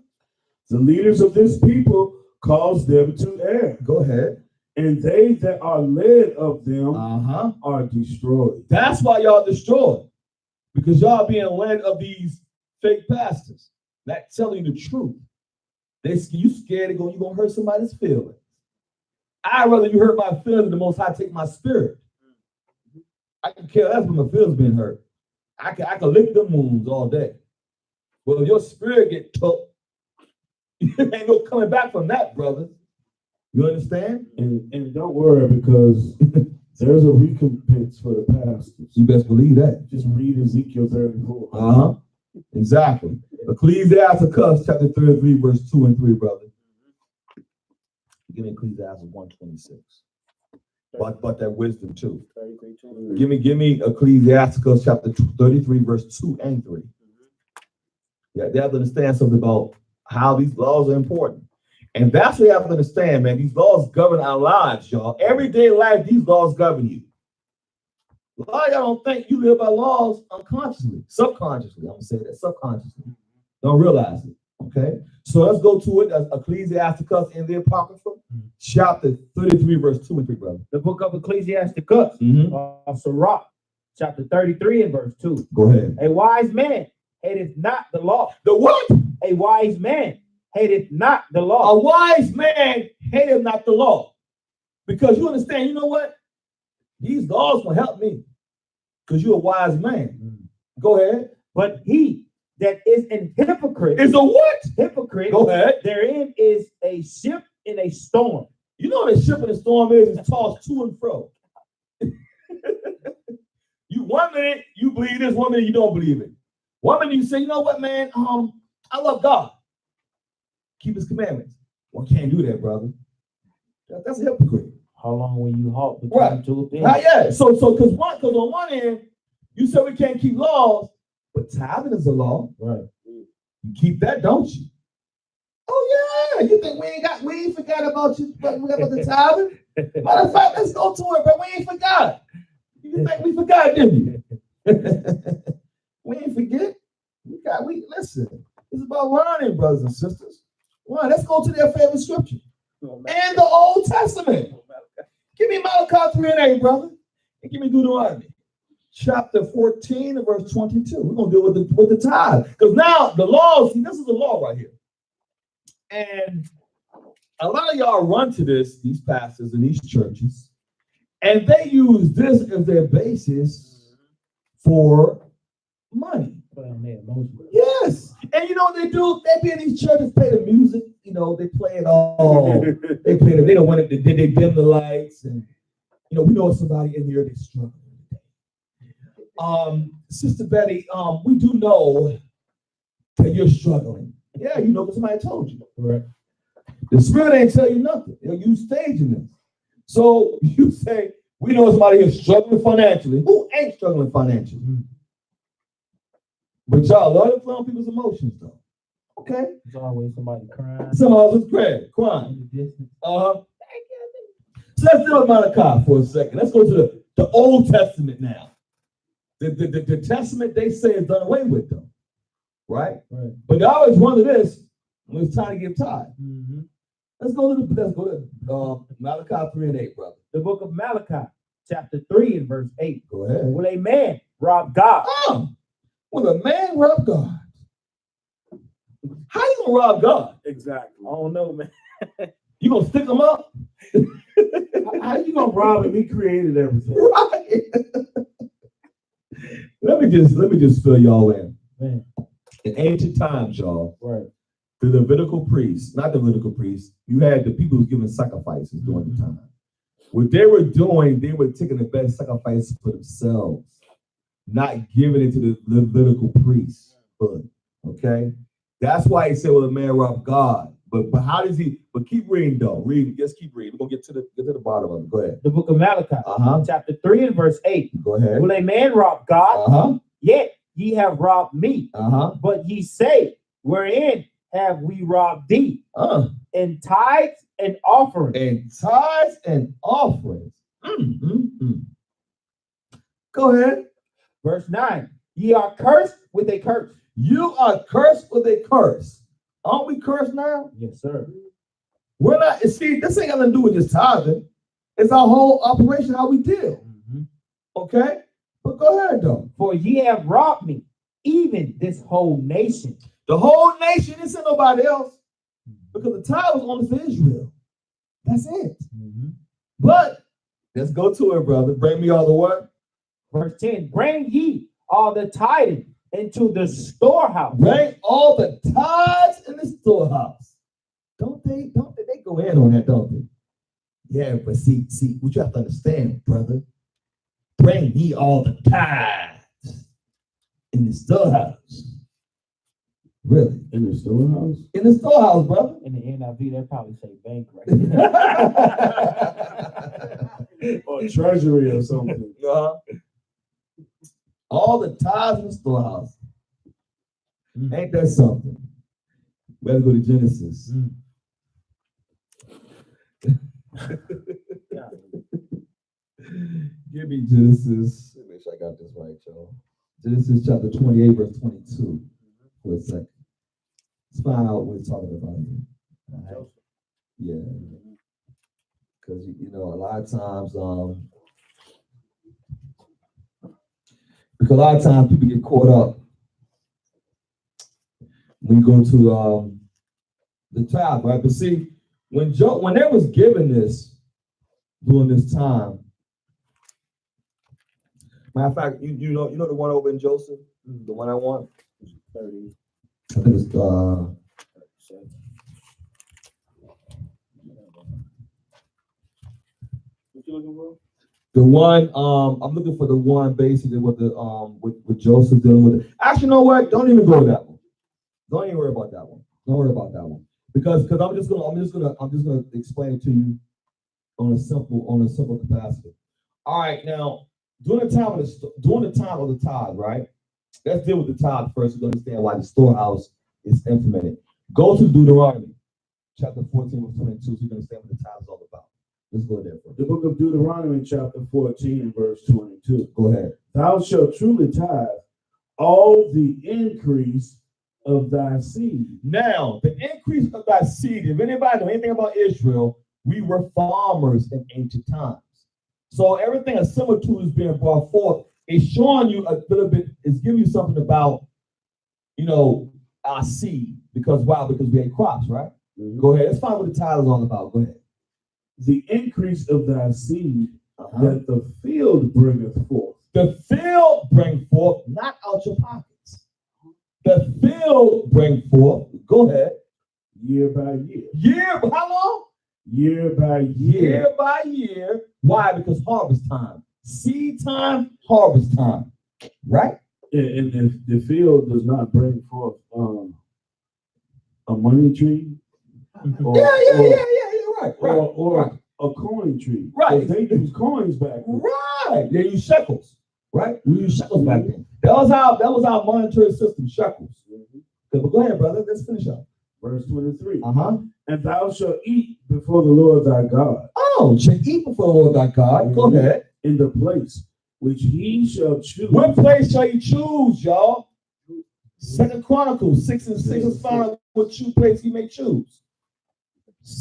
The leaders of this people cause them to err, Go ahead. and they that are led of them Uh-huh. are destroyed. That's why y'all destroyed. Because y'all being led of these fake pastors, not telling you the truth. You scared you're going to hurt somebody's feelings. I'd rather you hurt my feelings than the Most High take my spirit. I can care less when my feelings being hurt. I can lick them wounds all day. Well, if your spirit get took, ain't no coming back from that, brother. You understand? And don't worry, because there's a recompense for the pastors. You best believe that. Just read Ezekiel 34. Uh-huh. Exactly. Ecclesiasticus chapter 33, verse 2 and 3, brother. Give me Ecclesiastes 126. But that wisdom too. Give me Ecclesiasticus chapter 33, verse 2 and 3. Yeah, they have to understand something about how these laws are important. And that's what you have to understand, man. These laws govern our lives, y'all. Everyday life, these laws govern you. A lot of y'all don't think you live by laws unconsciously, subconsciously. I'm gonna say that subconsciously. Don't realize it. Okay. So let's go to it. Ecclesiasticus in the Apocrypha, chapter 33, verse 2 and 3, brother. The book of Ecclesiasticus, Sirach, chapter 33 and verse 2. Go ahead. A wise man hateth not the law. The what? A wise man hateth not the A law. wise man hateth not the law. Because you understand, you know what? These laws will help me. Because you're a wise man. Go ahead. But he that is an hypocrite, Is a what? hypocrite, Go ahead. therein is a ship in a storm. You know what a ship in a storm is? It's tossed to and fro. You 1 minute you believe this, 1 minute you don't believe it. 1 minute you say, you know what, man? I love God. Keep his commandments. Well, can't do that, brother. That's a hypocrite. How long will you halt between Right. two things? Yeah. So because on one end, you say we can't keep laws, but tithing is a law. Right. You keep that, don't you? Oh yeah. You think we ain't forgot about you, but we got about the tithing? Matter of fact, let's go to it, but we ain't forgot. You think we forgot, didn't you? We ain't forget. We listen. It's about learning, brothers and sisters. Well, let's go to their favorite scripture. And the Old Testament. Give me Malachi 3 and 8, brother. And give me Deuteronomy. Chapter 14 and verse 22. We're going to deal with the tithe. Because now the law, see, this is the law right here. And a lot of y'all run to these pastors in these churches, and they use this as their basis for money. Yes. And you know what they do? They be in these churches, play the music, they play it all. They play it, they don't want it, they dim the lights, and we know somebody in here that's struggling. Sister Betty, we do know that you're struggling. Yeah, because somebody told you. Right. The Spirit ain't tell you nothing. You staging this. So you say, we know somebody here struggling financially. Who ain't struggling financially? But y'all love to play on people's emotions, though. Okay? There's always somebody crying. Somebody was crying. So let's deal with Malachi for a second. Let's go to the Old Testament now. The Testament, they say, is done away with, though. Right? But they always run to this when it's time to give tithe. Let's go to Malachi 3 and 8, brother. The book of Malachi, chapter 3 and verse 8. Go ahead. Will a man rob God? Will a man rob God? How you gonna rob God? Exactly. I don't know, man. You gonna stick him up? How you gonna rob him? He created everything. Right. Let me just fill y'all in. Man. In ancient times, y'all, Right. the Levitical priests, not the Levitical priests, you had the people who was giving sacrifices during the time. What they were doing, they were taking the best sacrifice for themselves, not giving it to the Levitical priests. Okay? That's why he said, well, the man robbed God. But how does he? But keep reading, though. Just keep reading. We're gonna get to the bottom of it. Go ahead. The book of Malachi, chapter 3 and verse 8. Go ahead. Will a man rob God? Uh-huh. Yet ye have robbed me. But ye say, wherein have we robbed thee? In tithes and offerings. And tithes and offerings. Go ahead. Verse 9, ye are cursed with a curse. You are cursed with a curse. Aren't we cursed now? Yes, sir. We're not. See, this ain't got nothing to do with just tithing. It's our whole operation, how we deal. Okay? But go ahead, though. For ye have robbed me, even this whole nation. The whole nation isn't nobody else. Because the tithe was only for Israel. That's it. But let's go to it, brother. Bring me all the what? Verse 10, bring ye all the tidings into the storehouse. Bring all the tithes in the storehouse. Don't they go in on that, don't they? Yeah, but see, what you have to understand, brother. Bring ye all the tithes in the storehouse. Really? In the storehouse? In the storehouse, brother. In the NIV, they probably say bank right there. Or treasury or something. All the tithes in the storehouse. Ain't that something? Better go to Genesis. Give me Genesis. Let me make sure I got this right, y'all. Genesis chapter 28, verse 22. For a second. Let's find out what we're talking about here. All right. Yeah. Because, you know, a lot of times, people get caught up when you go to the tithe, right? But see, when they was given this during this time, matter of fact, you know the one over in Joseph, the one I want, 30. I think it's the one. I'm looking for the one basically with the with Joseph dealing with it. Actually, you know what? Don't even go with that one. Don't even worry about that one. Don't worry about that one because I'm just gonna explain it to you on a simple capacity. All right, now during the time of the tithe, right? Let's deal with the tithe first to understand why the storehouse is implemented. Go to Deuteronomy chapter 14, verse 22, so you can understand what the tithe is all about. Let's go there first. The book of Deuteronomy, chapter 14, verse 22. Go ahead. Thou shalt truly tithe all the increase of thy seed. Now, the increase of thy seed, if anybody know anything about Israel, we were farmers in ancient times. So everything a similitude is being brought forth. It's showing you a little bit, it's giving you something about, our seed. Because why? Because we had crops, right? Go ahead. Let's find what the tithe is all about. Go ahead. The increase of thy seed that the field bringeth forth. The field bring forth, not out your pockets. The field bring forth, go ahead. Year by year. Year, how long? Year by year. Year by year. Why? Because harvest time. Seed time, harvest time. Right? And if the field does not bring forth a money tree, right. Or a coin tree. Right. They use coins back then. Right. They use shekels. Right? We use shekels back then. That was our monetary system, shekels. But go ahead, brother. Let's finish up. Verse 23. And thou shalt eat before the Lord thy God. Oh, shall eat before the Lord thy God. Go ahead. In the place which he shall choose. What place shall you choose, y'all? 2 Chronicles 6 and 6 is found out what place he may choose.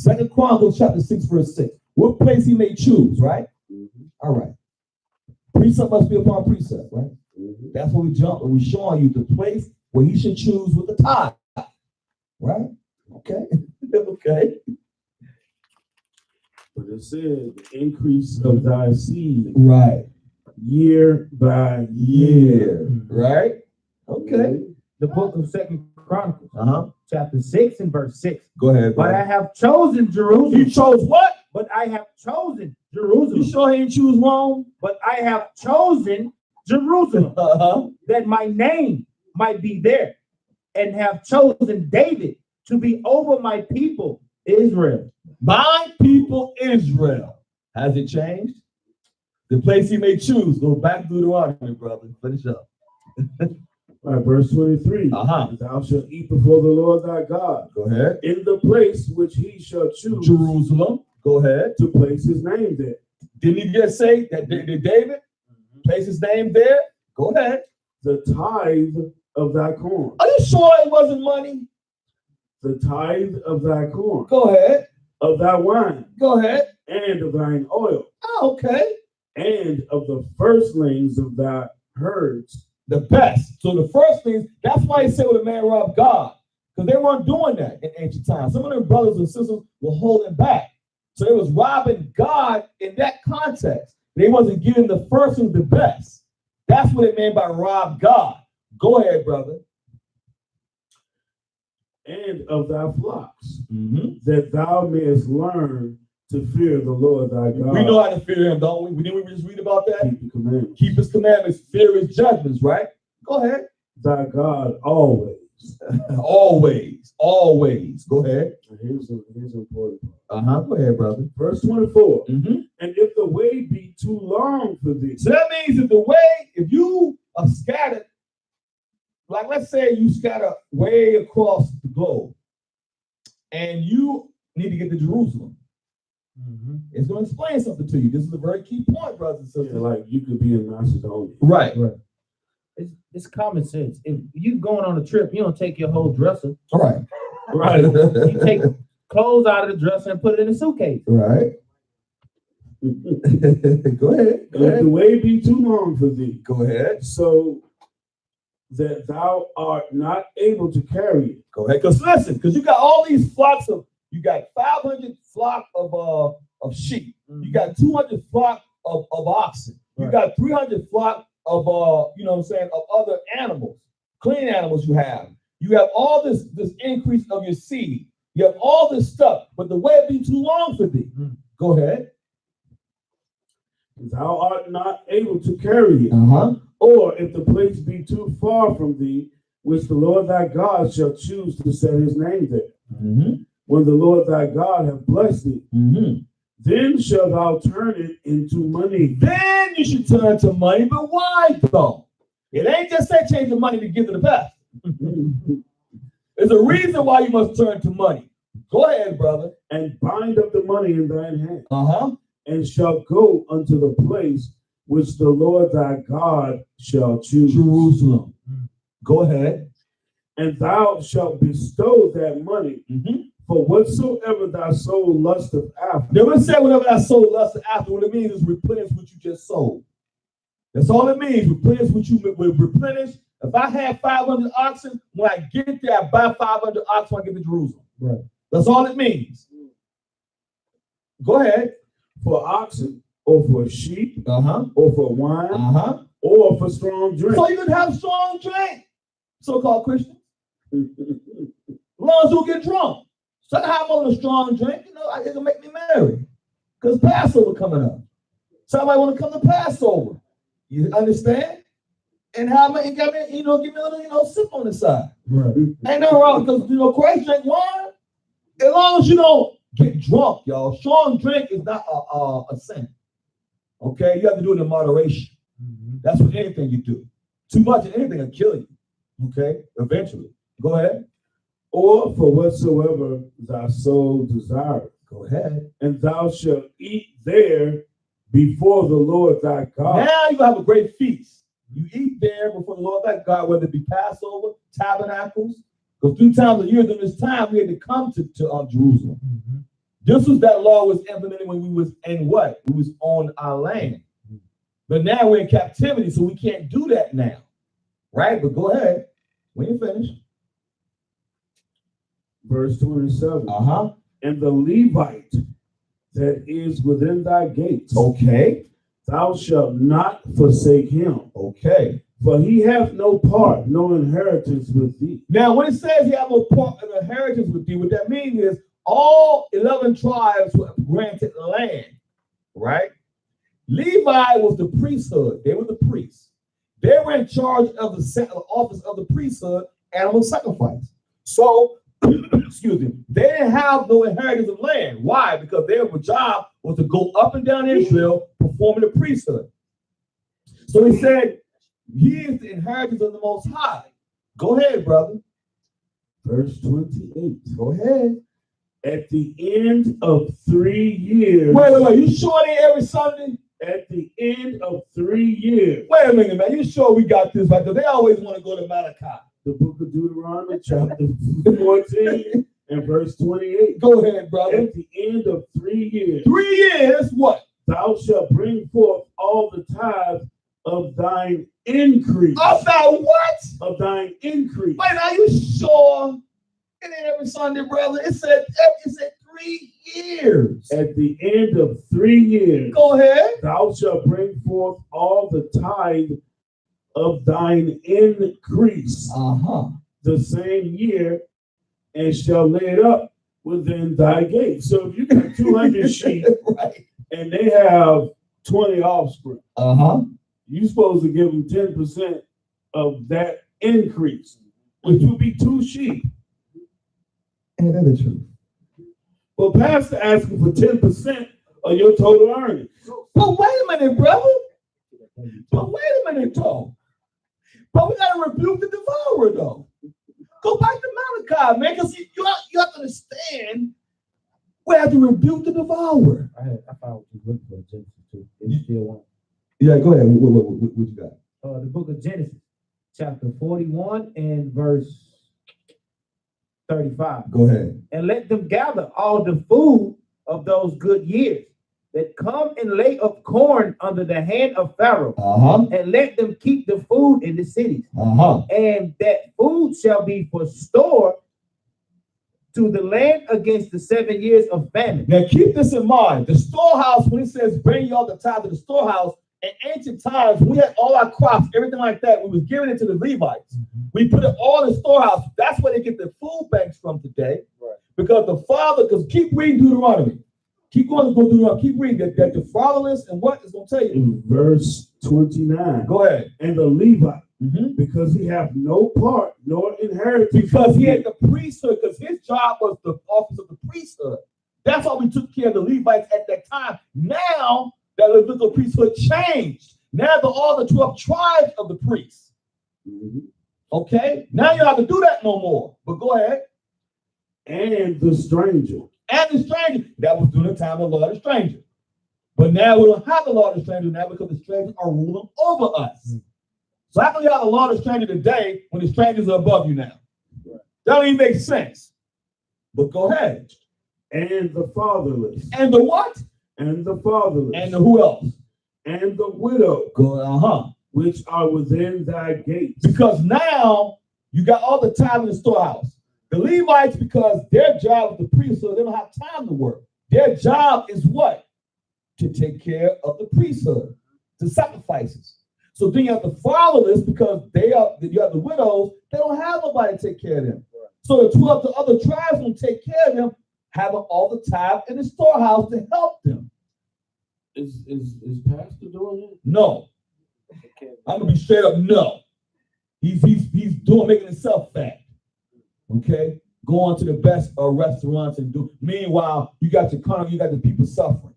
2 Chronicles chapter 6, verse 6. What place he may choose, right? All right. Precept must be upon precept, right? That's what we jump and we're showing you the place where he should choose with the tithe. Right? Okay. Okay. But it said the increase of thy seed. Right. Year by year. Right? Okay. The book of 2 Chronicles, chapter 6 and verse 6. Go ahead. But I have chosen Jerusalem. You chose what? But I have chosen Jerusalem. You sure he didn't choose Rome? But I have chosen Jerusalem that my name might be there, and have chosen David to be over my people Israel. My people Israel. Has it changed? The place he may choose. Go back to Deuteronomy, brother. Finish up. All right, verse 23. Uh-huh. Thou shalt eat before the Lord thy God Go ahead. in the place which he shall choose Jerusalem. Go ahead. to place his name there. Didn't he just say that did David place his name there? Go ahead. The tithe of thy corn. Are you sure it wasn't money? The tithe of thy corn. Go ahead. Of thy wine. Go ahead. And of thine oil. Oh, okay. And of the firstlings of thy herds. The best. So the first thing, that's why he said when a man robbed God, because they weren't doing that in ancient times. Some of their brothers and sisters were holding back. So it was robbing God in that context. They wasn't giving the first thing the best. That's what it meant by rob God. Go ahead, brother. And of thy flocks, that thou mayest learn to fear the Lord thy God. We know how to fear him, don't we? Didn't we just read about that? Keep the commandments. Keep his commandments, fear his judgments, right? Go ahead. Thy God always. Always, always. Go ahead. Here's an important part. Uh-huh. Go ahead, brother. Verse 24. Mm-hmm. And if the way be too long for thee. So that means that the way, if you are scattered, like let's say you scatter way across the globe and you need to get to Jerusalem. It's going to explain something to you. This is a very key point, brothers and sisters. Yeah, like you could be in Macedonia. Right. It's common sense. If you going on a trip, you don't take your whole dresser. All right. Right. You take clothes out of the dresser and put it in a suitcase. Right. Go ahead. Go If ahead. the way be too long for thee, Go ahead. so that thou art not able to carry it. Go ahead. Because listen, because you got all these flocks of, you got 500 flock of sheep. You got 200 flock of oxen. You Right. got 300 flock of you know what I'm saying, of other animals, clean animals you have. You have all this increase of your seed. You have all this stuff, but the way it be too long for thee. Go ahead. Thou art not able to carry it. Uh-huh. Or if the place be too far from thee, which the Lord thy God shall choose to set his name there. Mm-hmm. When the Lord thy God hath blessed thee, Mm-hmm. then shalt thou turn it into money. Then you should turn to money, but why though? It ain't just say change the money to give to the pastor. There's a reason why you must turn to money. Go ahead, brother. And bind up the money in thine hand, Uh-huh. and shall go unto the place which the Lord thy God shall choose. Jerusalem. Go ahead. And thou shalt bestow that money Mm-hmm. for whatsoever thy soul lusteth after. Never say whatever that soul lusted after. What it means is replenish what you just sold. That's all it means. Replenish what you will replenish. If I have 500 oxen, when I get there, I buy 500 oxen when I get to Jerusalem. Right. That's all it means. Go ahead. For oxen, or for sheep, Uh-huh. or for wine, Uh-huh. or for strong drink. So you can have strong drink, so-called Christians. As long as you get drunk. So I can have more than a strong drink, you know, it can make me marry. Because Passover coming up. Somebody want to come to Passover. You understand? And how many got me, give me a little, sip on the side. Right. Ain't nothing wrong because Christ drink wine. As long as you don't get drunk, y'all. Strong drink is not a sin. Okay, you have to do it in moderation. That's what anything you do. Too much of anything will kill you. Okay, eventually. Go ahead. Or for whatsoever thy soul desireth. Go ahead. And thou shalt eat there before the Lord thy God. Now you have a great feast. You eat there before the Lord thy God, whether it be Passover, tabernacles. Because 3 times a year during this time, we had to come to Jerusalem. This was that law was implemented when we was in what? We was on our land. But now we're in captivity, so we can't do that now. Right? But go ahead. When you finish. Verse 27. Uh-huh. And the Levite that is within thy gates, Okay. thou shalt not forsake him, Okay. for he hath no part, no inheritance with thee. Now, when it says he have no part of inheritance with thee, what that means is all 11 tribes were granted land, right? Levi was the priesthood. They were the priests. They were in charge of the office of the priesthood, animal sacrifice. So, excuse me, they didn't have no inheritance of land. Why? Because their job was to go up and down Israel performing the priesthood. So he said, he is the inheritance of the Most High. Go ahead, brother. Verse 28. Go ahead. At the end of 3 years. Wait. You sure it ain't every Sunday? At the end of 3 years. Wait a minute, man. You sure we got this right? Because they always want to go to Malachi. The book of Deuteronomy, chapter 14 and verse 28. Go ahead, brother. At the end of 3 years. 3 years, what? Thou shalt bring forth all the tithe of thine increase. About what? Of thine increase. Wait, are you sure? It ain't every Sunday, brother. It said 3 years. At the end of 3 years. Go ahead. Thou shalt bring forth all the tithe of thine increase the same year, and shall lay it up within thy gate. So if you got 200 sheep, right, and they have 20 offspring, you're supposed to give them 10% of that increase, which would be 2 sheep. Ain't that the truth? Well, pastor asking for 10% of your total earnings. But wait a minute, brother. But wait a minute, though. But we gotta rebuke the devourer, though. Go back to Malachi, man, because you have to understand. We have to rebuke the devourer. I found what you looking for Genesis 2. You still want? Yeah, go ahead. What you got? The book of Genesis, chapter 41 and verse 35. Go ahead. And let them gather all the food of those good years that come and lay up corn under the hand of Pharaoh, and let them keep the food in the cities, and that food shall be for store to the land against the 7 years of famine. Now keep this in mind. The storehouse, when it says bring y'all the tithe to the storehouse, in ancient times, we had all our crops, everything like that. We was giving it to the Levites. We put it all in the storehouse. That's where they get their food banks from today. Right. Because the father, because keep reading Deuteronomy. Keep going to go Deuteronomy. Keep reading that the fatherless and what is going to tell you. In verse 29. Go ahead. And the Levite, because he have no part nor inheritance. Because he had the priesthood, because his job was the office of the priesthood. That's why we took care of the Levites at that time. Now, that Levitical priesthood changed. Now they're all the 12 tribes of the priests. Okay? Now you don't have to do that no more. But go ahead. And the stranger. And the stranger. That was during the time of the law of the stranger. But now we don't have the law of the stranger now because the strangers are ruling over us. So how can you have the law of the stranger today when the strangers are above you now? That don't even make sense. But go ahead. And the fatherless. And the what? And the fatherless. And the who else? And the widow. Go, which are within thy gates. Because now you got all the time in the storehouse. The Levites, because their job is the priesthood, they don't have time to work. Their job is what? To take care of the priesthood, the sacrifices. So then you have the fatherless, because you have the widows, they don't have nobody to take care of them. So the 12 the other tribes will take care of them, having all the time in the storehouse to help them. Is Pastor doing it? No. I'm gonna be straight up no. He's making himself fat. Okay? Going to the best restaurants and do. Meanwhile, you got the people suffering.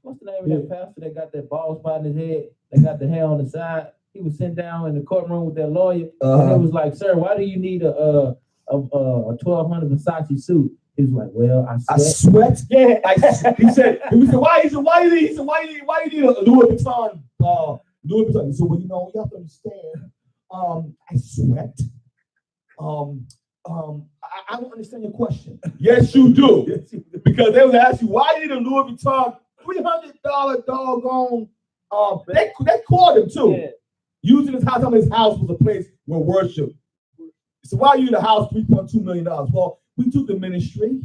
What's the name of that pastor that got that bald spot in his head? That got the hair on the side. He was sitting down in the courtroom with that lawyer, and it was like, "Sir, why do you need a 1200 Versace suit?" He was like, "Well, I sweat." Yeah. He said, why you need a Louis Vuitton? Louis Vuitton. He said, well, you have to understand. I sweat. I don't understand your question. Yes, you do. Because they would ask you, why you need a Louis Vuitton $300 doggone? They called him too. Yeah. Using his house, his house was a place where worship. So why you need a house $3.2 million? Well, we do the ministry.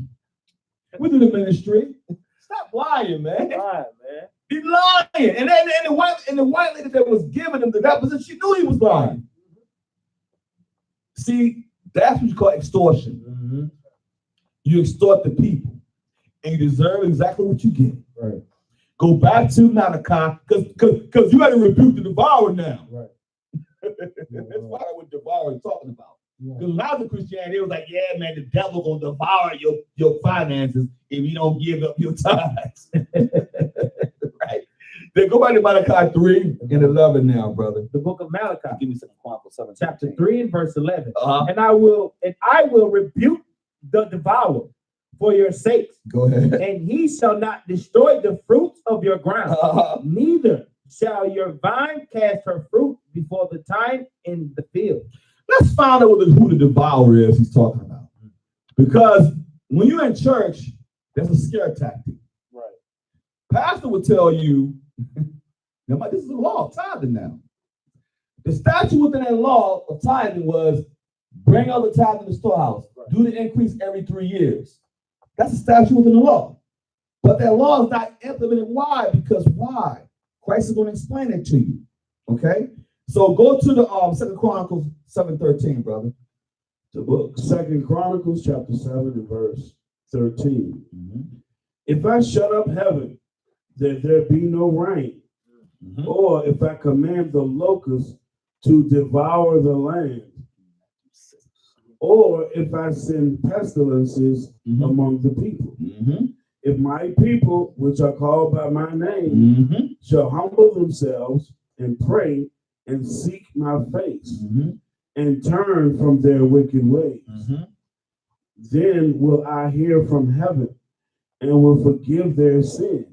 We do the ministry. Stop lying, man. Lying, man. He's lying. And then the white lady that was giving him the deposit, she knew he was lying. See, that's what you call extortion. You extort the people, and you deserve exactly what you get. Right. Go back to Malachi, because you got to rebuke the devourer now. Right. That's probably what devourer is talking about. Because a lot of Christianity, it was like, yeah, man, the devil gonna devour your finances if you don't give up your tithes. Right? Then go back to Malachi 3 and 11 now, brother. The book of Malachi, Give me some Chronicles 7. chapter 3 and verse 11. Uh-huh. And I will rebuke the devourer for your sakes, Go ahead. and he shall not destroy the fruits of your ground. Uh-huh. Neither shall your vine cast her fruit before the time in the field. Let's find out who the devourer is he's talking about. Because when you're in church, that's a scare tactic. Right. Pastor would tell you, this is a law of tithing now. The statute within that law of tithing was bring all the tithe in the storehouse, do the increase every 3 years. That's a statute within the law. But that law is not implemented. Why? Because why? Christ is going to explain it to you. Okay? So go to the 2 Chronicles 7:13, brother. The book. 2 Chronicles chapter 7 and verse 13. If I shut up heaven, that there be no rain, or if I command the locusts to devour the land, or if I send pestilences among the people, if my people, which are called by my name, shall humble themselves and pray and seek my face and turn from their wicked ways, then will I hear from heaven and will forgive their sin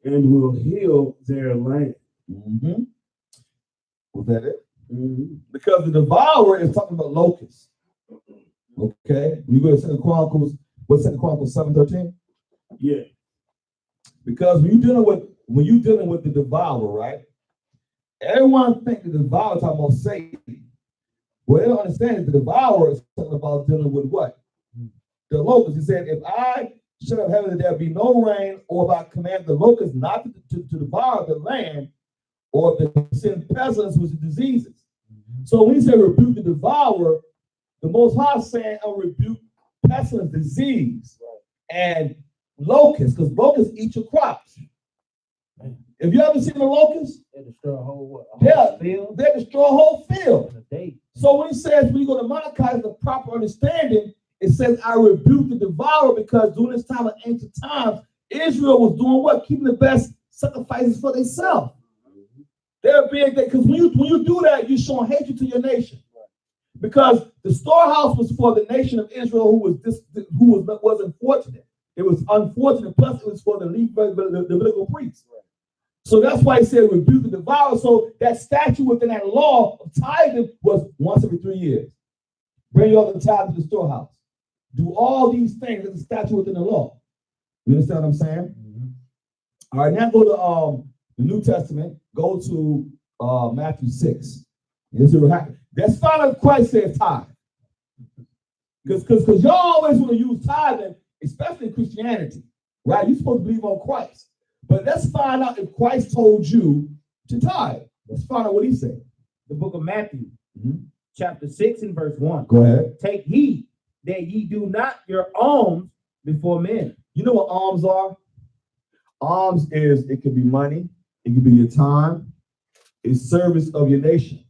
and will heal their land. Was that it? Because the devourer is talking about locusts. Okay, you go to 2 Chronicles. What's 2 Chronicles 7:13? Yeah. Because when you're dealing with the devourer, right? Everyone think the devourer is talking about Satan. What they don't understand is the devourer is talking about dealing with what? The locusts. He said, if I shut up heaven that there be no rain, or if I command the locusts not to devour the land, or if they send pestilence, which is diseases. So when he said rebuke the devourer, the Most High is saying, I'll rebuke pestilence, disease, and locusts, because locusts eat your crops. If you ever seen a locust, They destroy a whole Yeah. field they destroy a whole field. in a day. So when he says, when you go to Malachi, the proper understanding, it says, I rebuke the devourer, because during this time of ancient times, Israel was doing what? Keeping the best sacrifices for themselves. They're being, because when you do that, you're showing hatred to your nation. Because the storehouse was for the nation of Israel who was unfortunate. It was unfortunate, plus it was for the Levitical priests. So that's why he said rebuke the devourer. So that statute within that law of tithing was once every 3 years. Bring your other tithe to the storehouse. Do all these things as a statute within the law. You understand what I'm saying? All right, now go to the New Testament. Go to Matthew 6. That's fine if Christ says tithe. Because y'all always want to use tithing, especially in Christianity, right? You're supposed to believe on Christ. But let's find out if Christ told you to tithe. Let's find out what he said. The book of Matthew, chapter 6 and verse 1. Go ahead. Take heed that ye do not your alms before men. You know what alms are? Alms is, it could be money, it could be your time, it's service of your nation.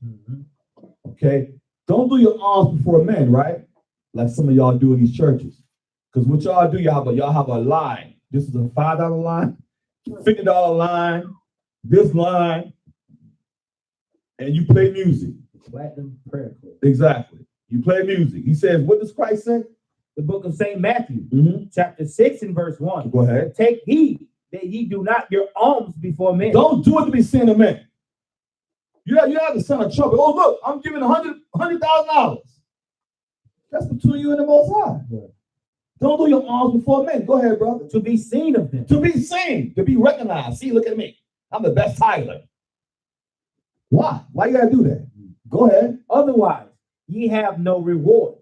Okay? Don't do your alms before men, right? Like some of y'all do in these churches. Because what y'all do, y'all have a line. This is a $5 line, $50 line, this line, and you play music. Platinum prayer club. Exactly. You play music. He says, what does Christ say? The book of St. Matthew, chapter 6 and verse 1. Go ahead. Take heed that ye do not your alms before men. Don't do it to be seen of men. You have to send a trumpet. Oh, look, I'm giving $100,000. That's between you and the Most High. Don't do your alms before men. Go ahead, brother. To be seen of them. To be seen, to be recognized. See, look at me. I'm the best tither. Why? Why you gotta do that? Go ahead. Otherwise, ye have no reward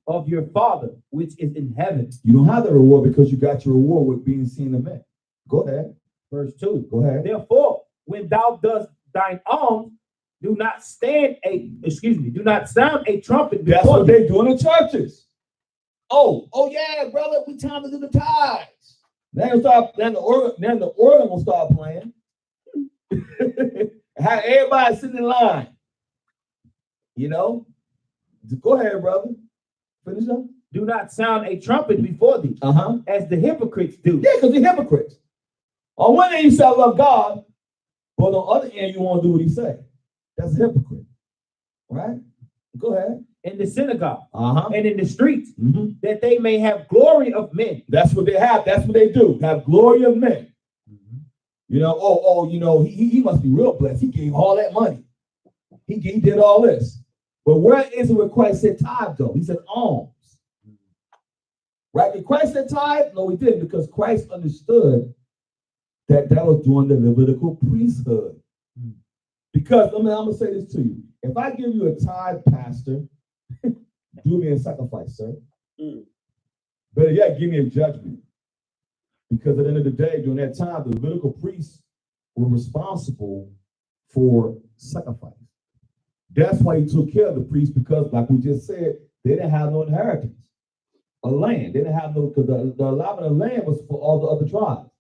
of your Father which is in heaven. You don't have the reward because you got your reward with being seen of men. Go ahead. Verse 2. Go ahead. Therefore, when thou dost thine alms, do not sound a trumpet That's before what thee. they do in the churches. Oh yeah, brother, we time to do the tithes. Then the organ will start playing. Have everybody sitting in line. You know? Go ahead, brother. Finish up. Do not sound a trumpet before thee, Uh-huh. as the hypocrites do. Yeah, because they're hypocrites. On one hand, you say I love God, But on the other end, you want to do what he say. That's a hypocrite, right? Go ahead. In the synagogue Uh-huh. and in the streets, Mhm. that they may have glory of men. That's what they have. That's what they do. Have glory of men. You know, he must be real blessed. He gave all that money. He did all this. But where is it where Christ said tithe though? He said alms. Right? Did Christ said tithe? No, he didn't, because Christ understood that was during the Levitical priesthood. Because I'm gonna say this to you. If I give you a tithe, pastor, do me a sacrifice, sir. Better yet, give me a judgment. Because at the end of the day, during that time, the Levitical priests were responsible for sacrifice. That's why he took care of the priests, because, like we just said, they didn't have no inheritance, a land. They didn't have no, because the allotment of land was for all the other tribes.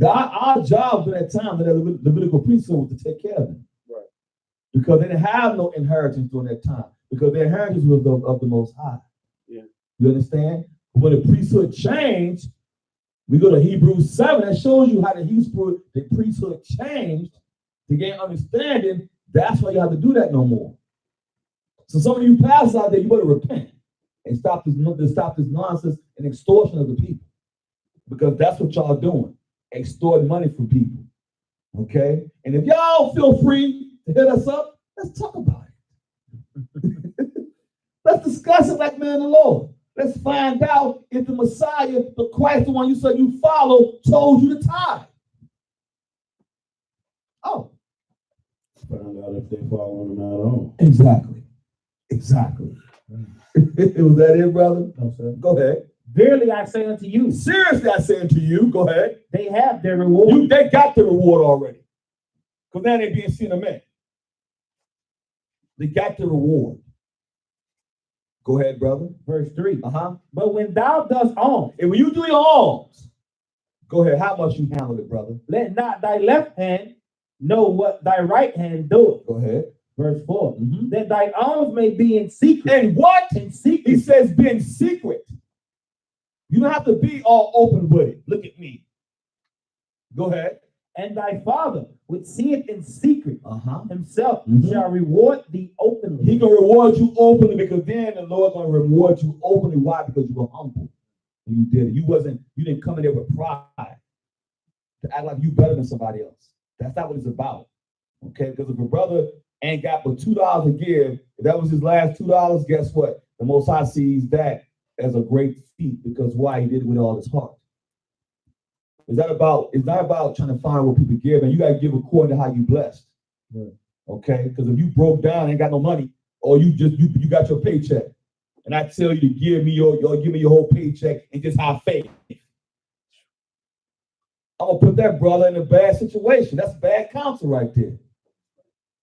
Our job during that time, the Levitical priesthood, was to take care of them. Right. Because they didn't have no inheritance during that time, because their inheritance was of the Most High. Yeah. You understand? When the priesthood changed, we go to Hebrews 7, that shows you how the priesthood changed to gain understanding. That's why you have to do that no more. So some of you pastors out there, you better repent and stop this nonsense and extortion of the people. Because that's what y'all doing, extorting money from people. Okay? And if y'all feel free to hit us up, let's talk about it. Let's discuss it like man and the Lord. Let's find out if the Messiah, the Christ, the one you said you follow, told you to tithe. Oh. Find out if they following him at all. Exactly. Was that it, brother? No, sir. Go ahead. Verily I say unto you, Seriously, I say unto you, go ahead. they have their reward. They got the reward already. Because now they're being seen of men. They got the reward. Go ahead, brother. Verse 3. Uh-huh. But when thou dost alms, And when you do your alms, go ahead. How much you handle it, brother? let not thy left hand know what thy right hand doeth. Go ahead. Verse 4. Mhm. That thy alms may be in secret. And what? In secret. He says be in secret. You don't have to be all open with it. Look at me. Go ahead. And thy Father, which seeth in secret, Uh-huh. himself Mhm. shall reward thee openly. He can reward you openly, because then the Lord's going to reward you openly. Why? Because you were humble when you did it. You didn't come in there with pride to act like you better than somebody else. That's not what it's about. Okay? Because if a brother ain't got but $2 to give, if that was his last $2, guess what? The Most High sees that as a great feat, because why? He did it with all his heart. It's not about trying to find what people give, and you got to give according to how you blessed. Right. Okay? Because if you broke down, ain't got no money, or you got your paycheck, and I tell you to give me your whole paycheck and just have faith, I'm gonna put that brother in a bad situation. That's bad counsel right there.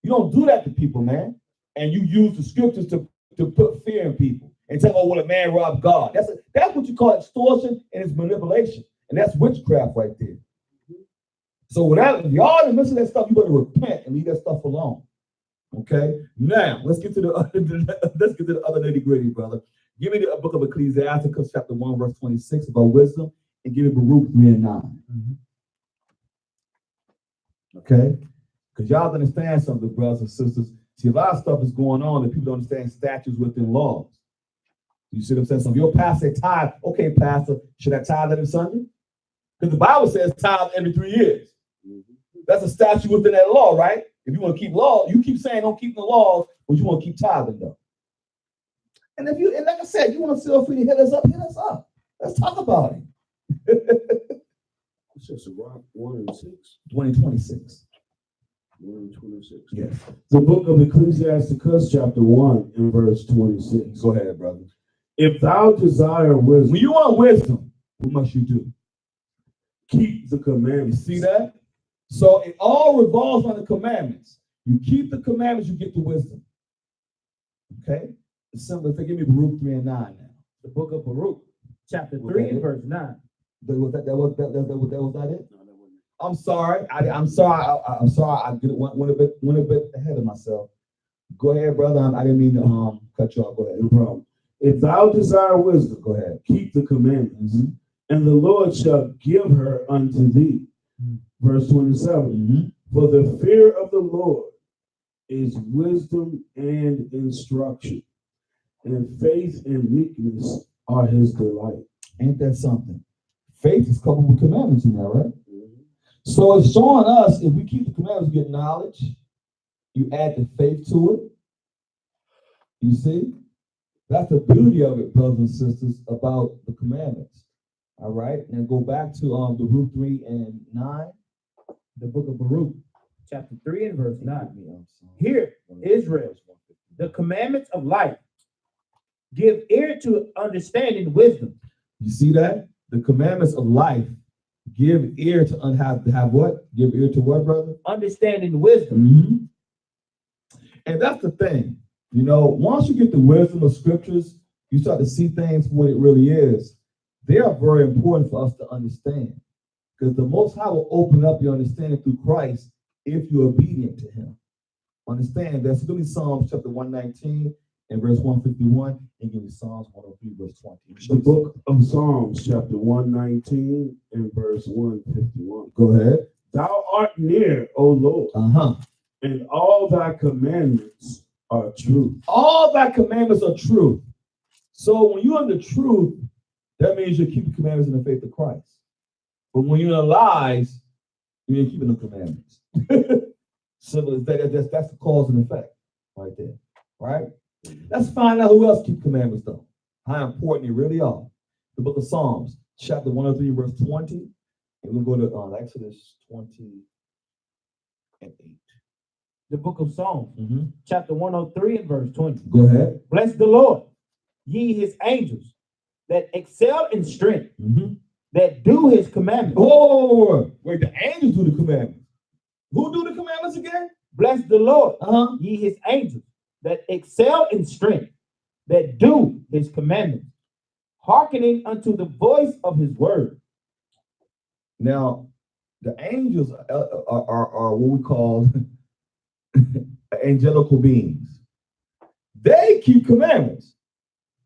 You don't do that to people, man. And you use the scriptures to put fear in people and tell them, oh, well, a man robbed God. That's what you call extortion, and it's manipulation. And that's witchcraft right there. So if y'all in the midst of that stuff, you better repent and leave that stuff alone. Okay? Now, let's get to the other nitty-gritty, brother. Give me the book of Ecclesiastes, chapter 1, verse 26, about wisdom, and give me Baruch 3 and 9. Mhm. Okay? Because y'all understand something, brothers and sisters. See, a lot of stuff is going on that people don't understand statutes within laws. You see what I'm saying? So if your pastor tithe, okay, pastor, should I tithe every Sunday? Because the Bible says tithe every 3 years. That's a statute within that law, right? If you want to keep law, you keep saying don't keep the laws, but you want to keep tithing though. And like I said, you want to feel free to hit us up. Let's talk about it. It's just Rock 1 and 6. 2026. 1 and 26. Yes. The book of Ecclesiasticus, chapter 1 and verse 26. Go ahead, brother. If thou desire wisdom, When you want wisdom, what must you do? keep the You commandments. see that? So it all revolves around the commandments. You keep the commandments, you get the wisdom. Okay? It's simple. Give me Baruch 3 and 9 now. The book of Baruch, chapter Was 3 that and it? verse 9. Was that it? No, that wasn't. I'm sorry. I'm sorry. I went a bit ahead of myself. Go ahead, brother. I didn't mean to cut you off. Go ahead. No problem. If thou desire wisdom, Go ahead. keep the commandments, Mhm. and the Lord shall give her unto thee. Mhm. Verse 27. Mhm. For the fear of the Lord is wisdom and instruction, and faith and meekness are his delight. Ain't that something? Faith is coupled with commandments in there, right? So it's showing us if we keep the commandments, we get knowledge. You add the faith to it. You see? That's the beauty of it, brothers and sisters, about the commandments. All right? And go back to the Baruch 3:9. The book of Baruch, chapter 3 and verse 9. Hear, Israel, the commandments of life. Give ear to understanding wisdom. You see that? The commandments of life. Give ear to have what? Give ear to what, brother? Understanding wisdom. Mm-hmm. And that's the thing. You know, once you get the wisdom of scriptures, you start to see things for what it really is. They are very important for us to understand. Because the Most High will open up your understanding through Christ if you're obedient to him. Understand, that's going to be Psalms chapter 119 and verse 151, and give me Psalms 103, verse 20. The book of Psalms, chapter 119 and verse 151. Go ahead. Thou art near, O Lord, and all thy commandments are true. All thy commandments are true. So when you're in the truth, that means you keep the commandments in the faith of Christ. But when you're in the lies, you ain't keeping the commandments. Simple as that. That's the cause and effect right there. Right? Let's find out who else keep commandments though. How important they really are. The book of Psalms, chapter 103, verse 20. And we'll go to Exodus 20 and 8. The book of Psalms, chapter 103 and verse 20. Go ahead. Bless the Lord, ye his angels, that excel in strength, that do his commandments. Oh, wait, the angels do the commandments. Who do the commandments again? Bless the Lord, ye his angels, that excel in strength, that do his commandments, hearkening unto the voice of his word. Now, the angels are what we call angelical beings. They keep commandments.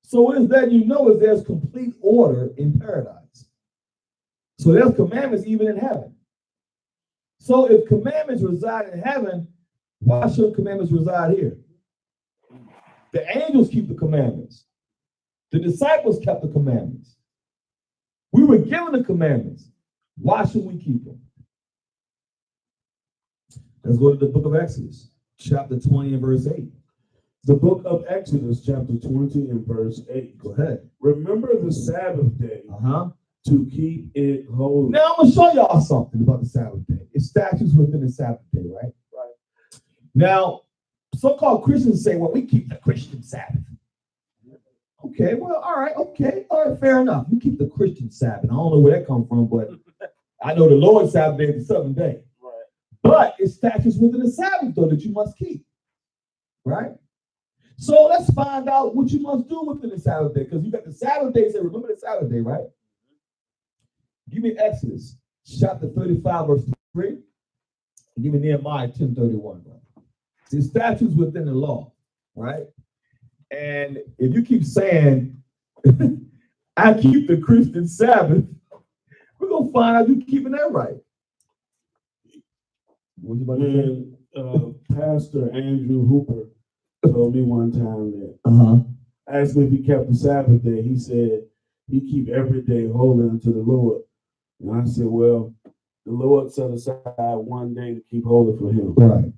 So what is that you know is there's complete order in paradise. So there's commandments even in heaven. So if commandments reside in heaven, why should commandments reside here? The angels keep the commandments. The disciples kept the commandments. We were given the commandments. Why should we keep them? Let's go to the book of Exodus, chapter 20 and verse 8. The book of Exodus, chapter 20 and verse 8. Go ahead. Remember the Sabbath day to keep it holy. Now I'm going to show y'all something about the Sabbath day. It's statutes within the Sabbath day, right? Right. Now, so-called Christians say, well, we keep the Christian Sabbath. Okay, well, all right, fair enough. You keep the Christian Sabbath. I don't know where that comes from, but I know the Lord's Sabbath day is the seventh day. Right. But it's statutes within the Sabbath, though, that you must keep. Right? So let's find out what you must do within the Sabbath day, because you got the Sabbath day, say, remember the Sabbath day, right? Give me Exodus, chapter 35, verse 3. And give me Nehemiah 10:31, right? See, statutes within the law, right? And if you keep saying, I keep the Christian Sabbath, we're going to find out you keeping that right. What you about to say? Pastor Andrew Hooper told me one time that asked me if he kept the Sabbath day. He said he keep every day holy unto the Lord. And I said, well, the Lord set aside one day to keep holy for him. Right,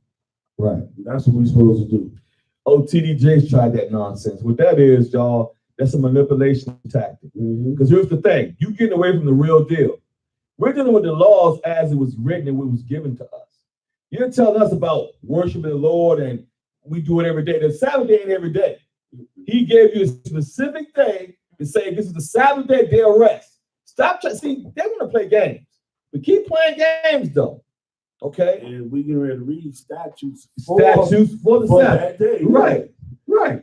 right. That's what we're supposed to do. Oh, TD Jakes tried that nonsense. What that is, y'all, that's a manipulation tactic. Because here's the thing, you getting away from the real deal. We're dealing with the laws as it was written and what was given to us. You're telling us about worshiping the Lord and we do it every day. The Sabbath day ain't every day. He gave you a specific day to say this is the Sabbath day of rest. Stop trying. See, they want to play games. But keep playing games though. Okay? And we get ready to read statutes for the Sabbath. That day. Right. Right.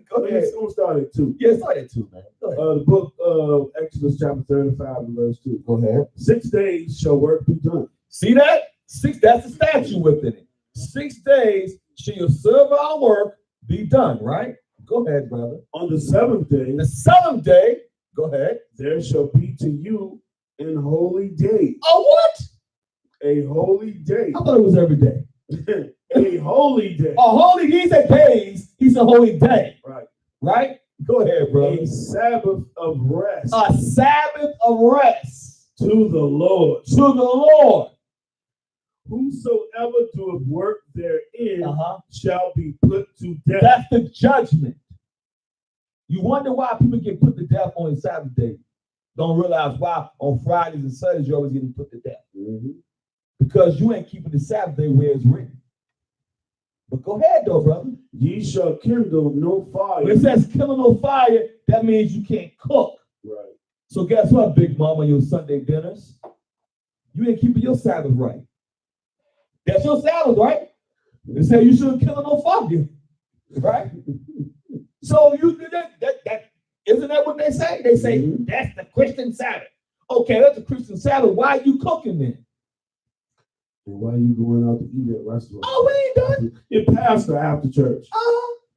Go ahead. We'll start at 2. Yeah, start at 2, man. Go ahead. The book of Exodus, chapter 35, and verse 2. Go ahead. 6 days shall work be done. See that? 6, that's the statute within it. 6 days shall your serve our work be done, right? Go ahead, brother. On the 7th day, go ahead. There shall be to you an holy day. Oh, what? A holy day. I thought it was every day. A holy day. A holy, he said days, he said holy day. Right. Right? Go ahead, bro. A Sabbath of rest A Sabbath of rest to the Lord. to the Lord. Whosoever doeth work therein Uh-huh. shall be put to death. That's the judgment. You wonder why people get put to death on a Sabbath day. Don't realize why on Fridays and Sundays you're always getting put to death. Mhm. Because you ain't keeping the Sabbath day where it's written. But go ahead though, brother. Ye shall kindle no fire. When it says killing no fire, that means you can't cook. Right. So guess what, Big Mama, your Sunday dinners? You ain't keeping your Sabbath right. That's your Sabbath, right? They say you shouldn't kill no fire, right? So you that isn't that what they say? They say Mhm. that's the Christian Sabbath. Okay, that's the Christian Sabbath. Why are you cooking then? And why are you going out to eat at restaurants? Oh, we ain't done. Your pastor after church.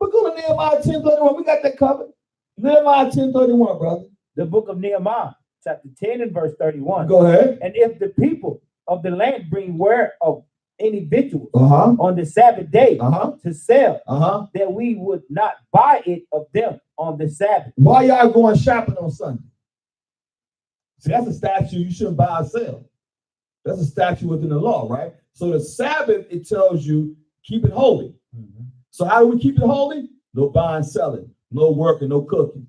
We're going to Nehemiah 10:31. We got that covered. Nehemiah 10:31, brother. The book of Nehemiah, chapter 10 and verse 31. Go ahead. And if the people of the land bring ware of any victuals Uh-huh. on the Sabbath day Uh-huh. to sell, Uh-huh. that we would not buy it of them on the Sabbath. Why y'all going shopping on Sunday? See, that's a statute you shouldn't buy or sell. That's a statute within the law, right? So the Sabbath, it tells you keep it holy. So how do we keep it holy? No buying, selling, no working, no cooking,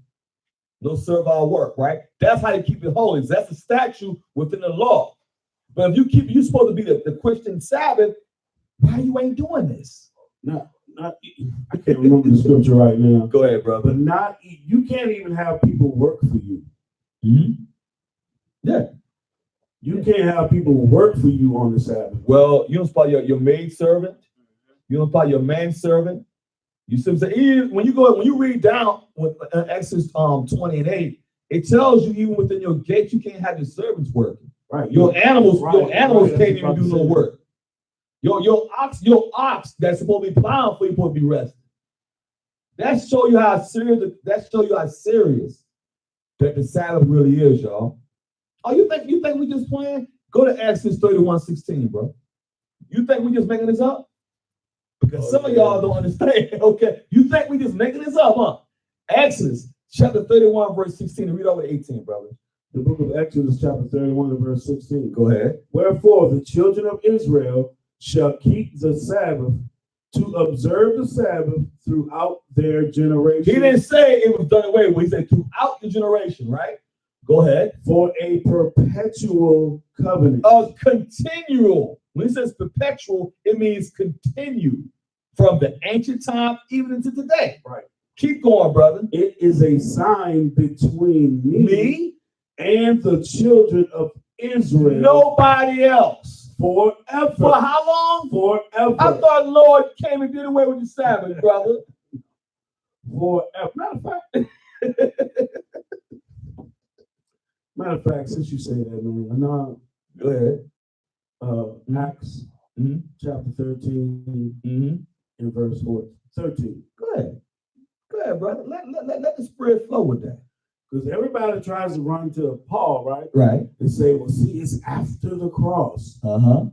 no servile work, right? That's how you keep it holy. That's a statute within the law. But if you're supposed to be the Christian Sabbath, why you ain't doing this? Not, I can't remember the scripture right now. Go ahead, brother. But you can't even have people work for you. Mm-hmm. Yeah. You can't have people work for you on the Sabbath. Well, you don't spell your maid servant. You don't spell your manservant. You see what I'm saying? When you read down with Exodus 20 and 8, it tells you even within your gates you can't have your servants working. Right. Your animals Right. can't even do no work. Your ox that's supposed to be plowing for you supposed to be resting. That show you how serious that the Sabbath really is, y'all. Oh, you think we just playing? Go to Exodus 31:16, bro. You think we just making this up? Because some of y'all don't understand. Okay, you think we just making this up, huh? Exodus chapter 31 verse 16 and read over 18, brother. The book of Exodus chapter 31 and verse 16. Go ahead. Wherefore the children of Israel shall keep the Sabbath to observe the Sabbath throughout their generation. He didn't say it was done away with. He said throughout the generation, right? Go ahead. For a perpetual covenant. A continual. When it says perpetual, it means continue from the ancient time even into today. Right. Keep going, brother. It is a sign between me and the children of Israel. Nobody else. Forever. For how long? Forever. I thought Lord came and did away with the Sabbath, brother. Forever. Matter of fact, since you say that, man, I know. Go ahead. Acts chapter 13 and verse 13. Go ahead, brother. Let the spirit flow with that. Because everybody tries to run to Paul, right? Right. And say, well, see, it's after the cross. Uh-huh.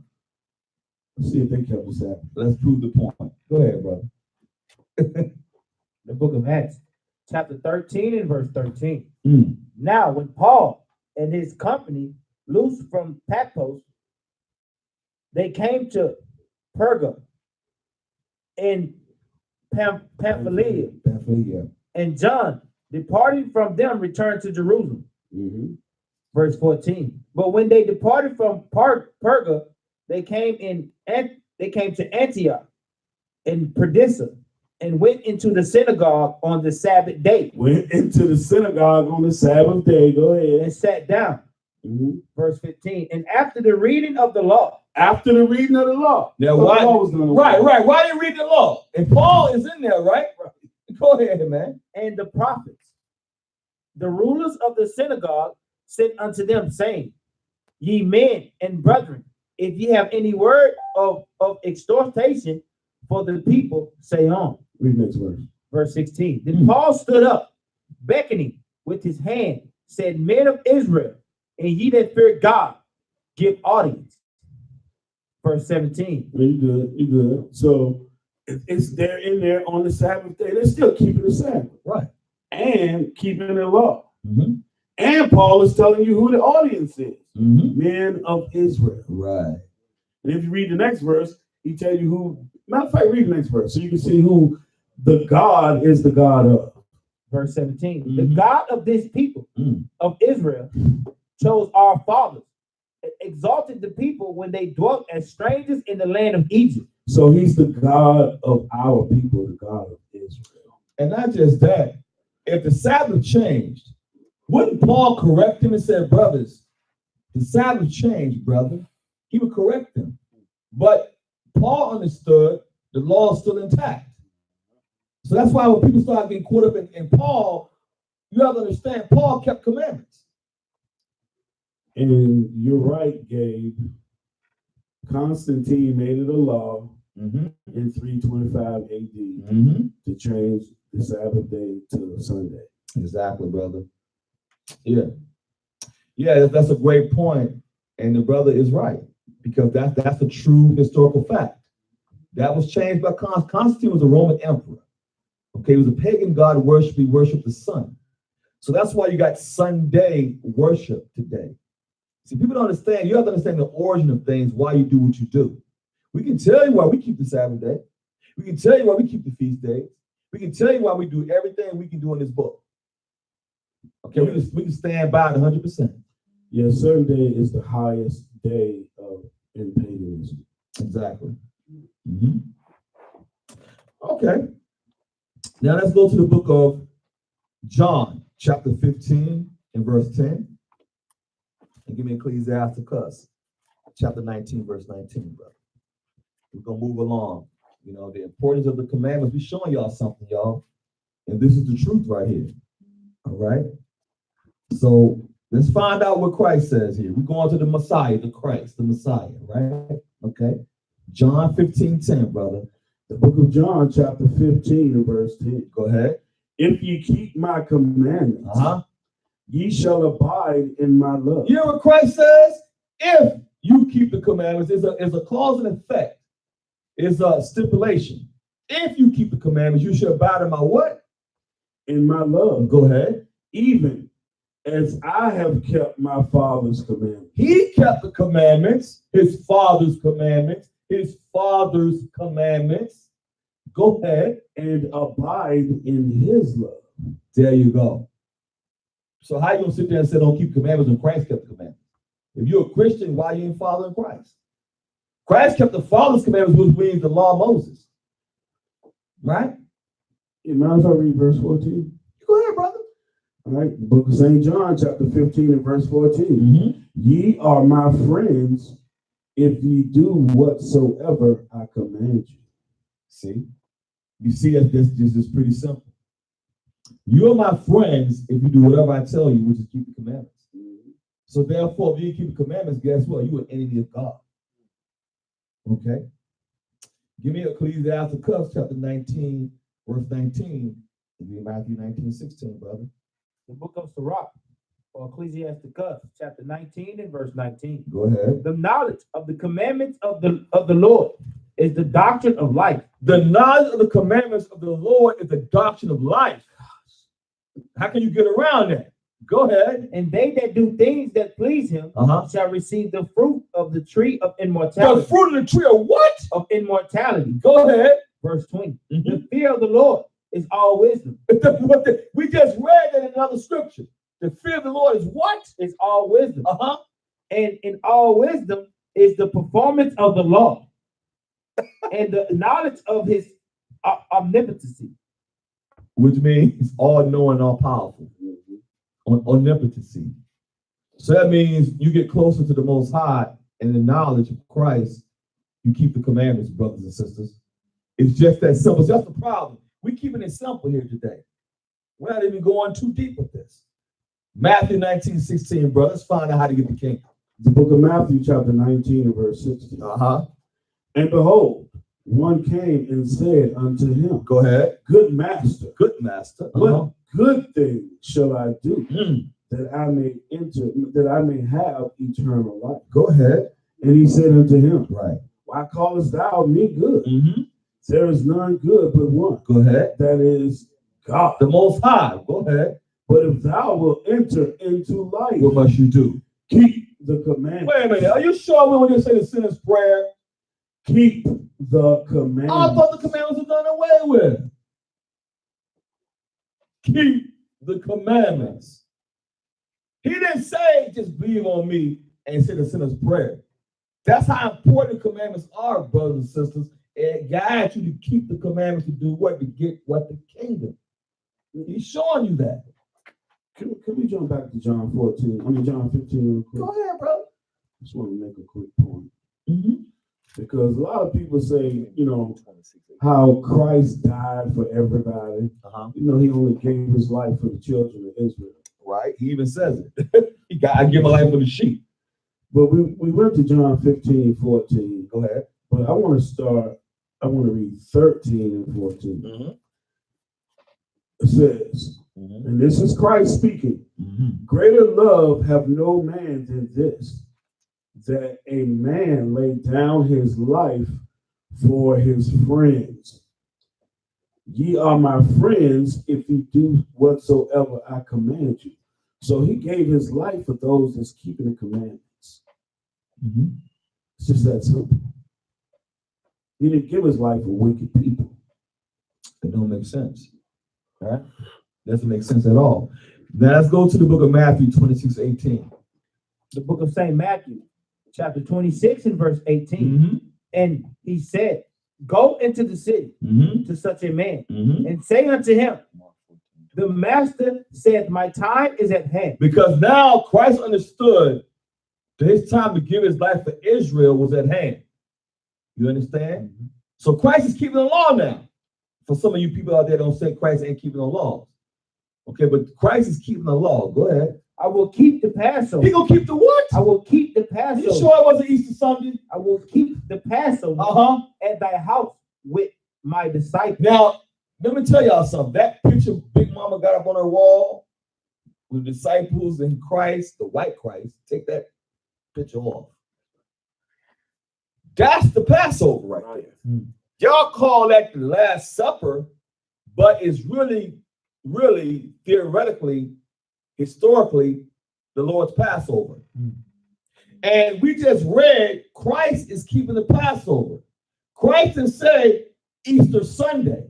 Let's see if they kept the Sabbath. Let's prove the point. Go ahead, brother. The book of Acts, chapter 13 and verse 13. Mm. Now, when Paul and his company loosed from Paphos, they came to Perga in Pamphylia, and John, departing from them, returned to Jerusalem. Verse 14. But when they departed from Perga, they came to Antioch and Perdissa, and went into the synagogue on the Sabbath day. Went into the synagogue on the Sabbath day. Go ahead. And sat down. Verse 15. And after the reading of the law. After the reading of the law. Now, so why? The law was done away. Right. Why did you read the law? And Paul is in there, right? Go ahead, man. And the prophets, the rulers of the synagogue, sent unto them, saying, Ye men and brethren, if ye have any word of exhortation for the people, say on. Read next verse. Verse 16. Then Paul stood up, beckoning with his hand, said, Men of Israel, and ye that fear God, give audience. verse 17. You good, you good. So it's they're in there on the Sabbath day. They're still keeping the Sabbath. Right. And keeping the law. Mm-hmm. And Paul is telling you who the audience is. Mm-hmm. Men of Israel. Right. And if you read the next verse, he tells you who, matter of fact, read the next verse so you can see who the God is the God of. Verse 17. The Mhm. God of this people of Israel chose our fathers, exalted the people when they dwelt as strangers in the land of Egypt. So he's the God of our people, the God of Israel. And not just that, if the Sabbath changed, wouldn't Paul correct them and say, brothers, the Sabbath changed, brother? He would correct them. But Paul understood the law is still intact. So that's why when people start getting caught up in Paul, you have to understand Paul kept commandments. And you're right, Gabe. Constantine made it a law Mm-hmm. in 325 AD Mm-hmm. to change the Sabbath day to Sunday. Exactly, brother. Yeah. Yeah, that's a great point. And the brother is right, because that's a true historical fact. That was changed by Constantine. Constantine was a Roman emperor. Okay, he was a pagan god worship. He worshiped the sun. So that's why you got Sunday worship today. See, people don't understand. You have to understand the origin of things, why you do what you do. We can tell you why we keep the Sabbath day. We can tell you why we keep the feast days. We can tell you why we do everything we can do in this book. Okay, we can stand by it 100%. Yeah, Sunday is the highest day in paganism. Exactly. Mm-hmm. Okay. Now let's go to the book of John, chapter 15 and verse 10. And give me Ecclesiasticus, chapter 19, verse 19, brother. We're going to move along. You know, the importance of the commandments. We're showing y'all something, y'all. And this is the truth right here. All right. So let's find out what Christ says here. We're going to the Messiah, the Christ, the Messiah, right? Okay. John 15:10, brother. The book of John, chapter 15 and verse 10. Go ahead. If ye keep my commandments, ye shall abide in my love. You know what Christ says? If you keep the commandments, is a clause in effect. Is a stipulation. If you keep the commandments, you shall abide in my what? In my love. Go ahead. Even as I have kept my Father's commandments. He kept the commandments, his Father's commandments, his Father's commandments. Go ahead. And abide in his love. There you go. So how you gonna sit there and say don't keep commandments when Christ kept the commandments? If you're a Christian, why you ain't following Christ? Christ kept the Father's commandments, which means the law of Moses. Right? You might as well read verse 14. Go ahead, brother. All right, the book of St. John, chapter 15 and verse 14. Mm-hmm. Ye are my friends if ye do whatsoever I command you. See? You see that this is pretty simple. You're my friends if you do whatever I tell you, which is keep the commandments. So therefore, if you keep the commandments, guess what? You're an enemy of God. Okay? Give me Ecclesiasticus chapter 19, verse 19. Give me Matthew 19:16, brother. The book of Sirach, or Ecclesiasticus, chapter 19 and verse 19. Go ahead. The knowledge of the commandments of the Lord is the doctrine of life. The knowledge of the commandments of the Lord is the doctrine of life. How can you get around that? Go ahead. And they that do things that please him shall receive the fruit of the tree of immortality. The fruit of the tree of what? Of immortality. Go ahead. Verse 20. The fear of the Lord is all wisdom. We just read that in another scripture. The fear of the Lord is what? Is all wisdom. And in all wisdom is the performance of the law and the knowledge of his omnipotency. Which means all knowing, all powerful. Omnipotency. So that means you get closer to the Most High and the knowledge of Christ. You keep the commandments, brothers and sisters. It's just that simple. So that's the problem. We're keeping it simple here today. We're not even going too deep with this. Matthew 19:16, brother. Let's find out how to get the kingdom. The book of Matthew, chapter 19 and verse 16. And behold, one came and said unto him, Go ahead. Good master. Good master. What good thing shall I do that I may have eternal life? Go ahead. And he said unto him, Right. why callest thou me good? Mm-hmm. There is none good but one, Go ahead. that is God. The Most High. Go ahead. But if thou wilt enter into life, What must you do? keep the commandments. Wait a minute. Are you sure when you say the sinner's prayer? Keep the I commandments. thought the commandments were done away with. Keep the commandments. He didn't say just believe on me and say the sinner's prayer. That's how important the commandments are, brothers and sisters. It guides you to keep the commandments to do what? To get what? The kingdom. He's showing you that. Can we jump back to John 15 real quick? Go ahead, bro. Just want to make a quick point. Mm-hmm. Because a lot of people say, how Christ died for everybody. Uh-huh. He only gave his life for the children of Israel. Right? He even says it. I give my life for the sheep. But we went to John 15:14. Go ahead. But I want to read 13 and 14. Mm-hmm. It says, Mm-hmm. and this is Christ speaking, Mm-hmm. greater love have no man than this, that a man lay down his life for his friends. Ye are my friends if you do whatsoever I command you. So he gave his life for those that's keeping the commandments. Mm-hmm. It's just that simple. He didn't give his life for wicked people. It don't make sense. All right? Doesn't make sense at all. Now let's go to the book of Matthew 26:18. The book of St. Matthew, chapter 26 and verse 18. Mm-hmm. And he said, go into the city Mm-hmm. to such a man Mm-hmm. and say unto him, the master saith, my time is at hand. Because now Christ understood that his time to give his life for Israel was at hand. You understand? Mm-hmm. So Christ is keeping the law now. For some of you people out there don't say Christ ain't keeping the law. Okay, but Christ is keeping the law. Go ahead. I will keep the Passover. He gonna keep the what? I will keep the You Passover. sure it wasn't Easter Sunday? I will keep the Passover Uh-huh. at thy house with my disciples. Now, let me tell y'all something. That picture Big Mama got up on her wall with the disciples and Christ, the white Christ, take that picture off. That's the Passover right there. Mm. Y'all call that the Last Supper, but it's really, theoretically, historically, the Lord's Passover. Mm. And we just read Christ is keeping the Passover. Christ didn't say Easter Sunday.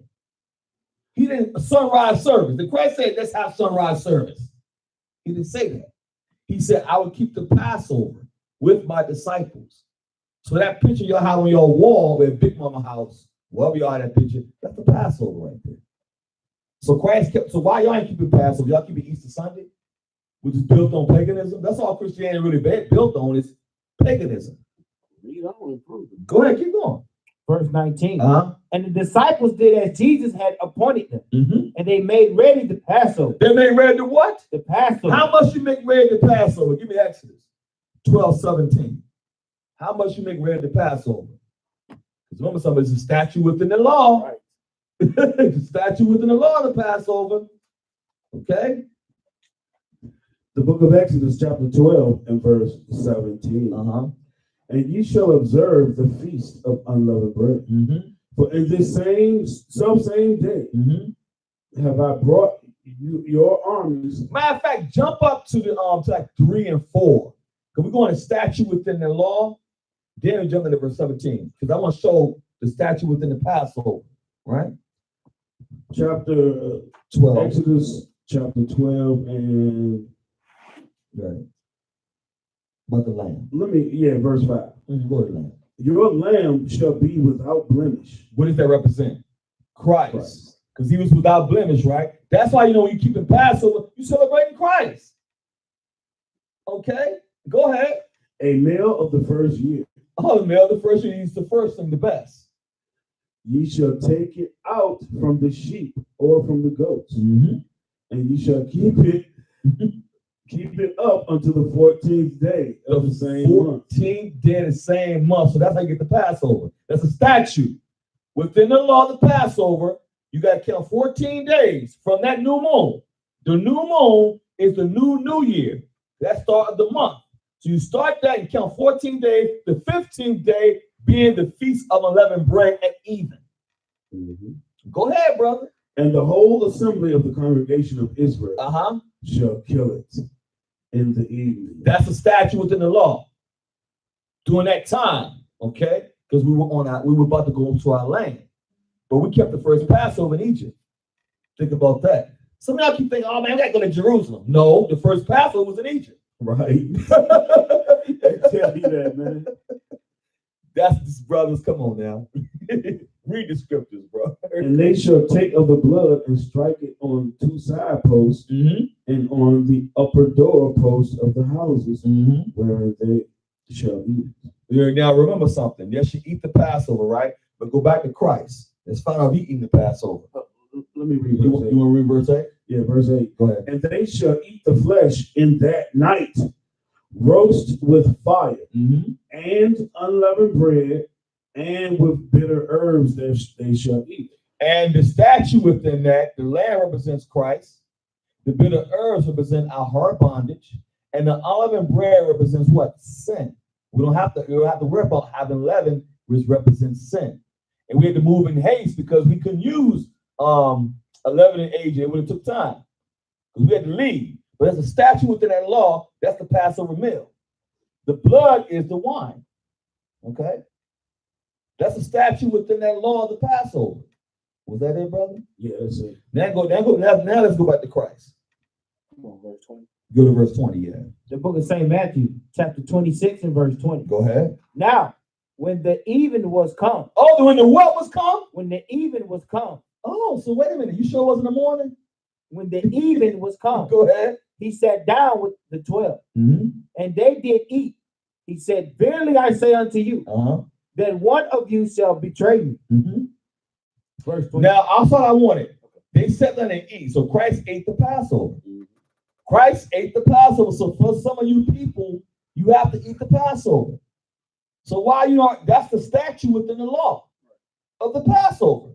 He didn't sunrise service. And Christ said, let's have sunrise service. He didn't say that. He said, I will keep the Passover with my disciples. So that picture y'all have on your wall at Big Mama house, wherever y'all have that picture, that's the Passover right there. So Christ kept, so why y'all ain't keeping Passover? Y'all keeping Easter Sunday, which is built on paganism? That's all Christianity really built on is paganism. Go ahead, keep going. Verse 19. Uh-huh. And the disciples did as Jesus had appointed them, Mm-hmm. and they made ready the Passover. They made ready to what? The Passover. How much you make ready to Passover? Give me Exodus 12:17. How much you make ready to Passover? Because remember, somebody's a statute within the law. Right. It's a statute within the law, the Passover. Okay? The book of Exodus, chapter 12, and verse 17. Uh-huh. And ye shall observe the feast of unleavened bread. Mm-hmm. For in this same day Mm-hmm. have I brought you your armies. Matter of fact, jump up to the to like 3 and 4. Because we're going to statute within the law. Then we jump into verse 17. Because I want to show the statute within the Passover. Right? Chapter 12. Exodus chapter 12 and Right. But the lamb. verse 5. Go ahead, lamb. Your lamb shall be without blemish. What does that represent? Christ. Because he was without blemish, right? That's why, when you keep the Passover, you celebrating Christ. Okay? Go ahead. A male of the first year. Oh, the male, the first year, he's the first and the best. Ye shall take it out from the sheep or from the goats, Mm-hmm. and ye shall keep it up until the 14th day of the same month. 14th day of the same month. So that's how you get the Passover. That's a statute. Within the law of the Passover, you got to count 14 days from that new moon. The new moon is the new year. That start of the month. So you start that and count 14 days. The 15th day, being the feast of unleavened bread at even. Mhm. Go ahead, brother. And the whole assembly of the congregation of Israel Uh-huh. shall kill it in the evening. That's a statute within the law. During that time, okay? Because we were about to go into our land. But we kept the first Passover in Egypt. Think about that. Some of y'all keep thinking, oh man, we gotta go to Jerusalem. No, the first Passover was in Egypt. Right. They tell you that, man. That's brothers. Come on now. Read the scriptures, bro. And they shall take of the blood and strike it on two side posts Mm-hmm. and on the upper door posts of the houses Mm-hmm. where they shall eat. Now remember something. Yes, you eat the Passover, right? But go back to Christ. Let's find out if he eating the Passover. Let me read You verse want 8. to read verse 8? Yeah, verse 8. Go ahead. And they shall eat the flesh in that night, roast with fire, Mm-hmm. and unleavened bread, and with bitter herbs that they shall eat. And the statue within that, the lamb represents Christ. The bitter herbs represent our heart bondage. And the unleavened bread represents what? Sin. We don't have to worry about having leaven, which represents sin. And we had to move in haste because we couldn't use 11 and age. It would have took time. Because we had to leave. But there's a statute within that law, that's the Passover meal. The blood is the wine. Okay? That's a statute within that law of the Passover. Was that it, brother? Yeah, that's it. Now let's go back to Christ. Come on, verse 20. Go to verse 20, yeah. The book of St. Matthew, chapter 26 and verse 20. Go ahead. Now, when the even was come, Oh, when the what was come? when the even was come, Oh, so wait a minute. You sure it was in the morning? when the even was come, Go ahead. he sat down with the 12, Mm-hmm. and they did eat. He said, verily I say unto you, Uh-huh. that one of you shall betray me. Mm-hmm. Verse 20. Now, I thought I wanted. They sat down and eat. So Christ ate the Passover. Christ ate the Passover. So for some of you people, you have to eat the Passover. So why you aren't, that's the statute within the law of the Passover.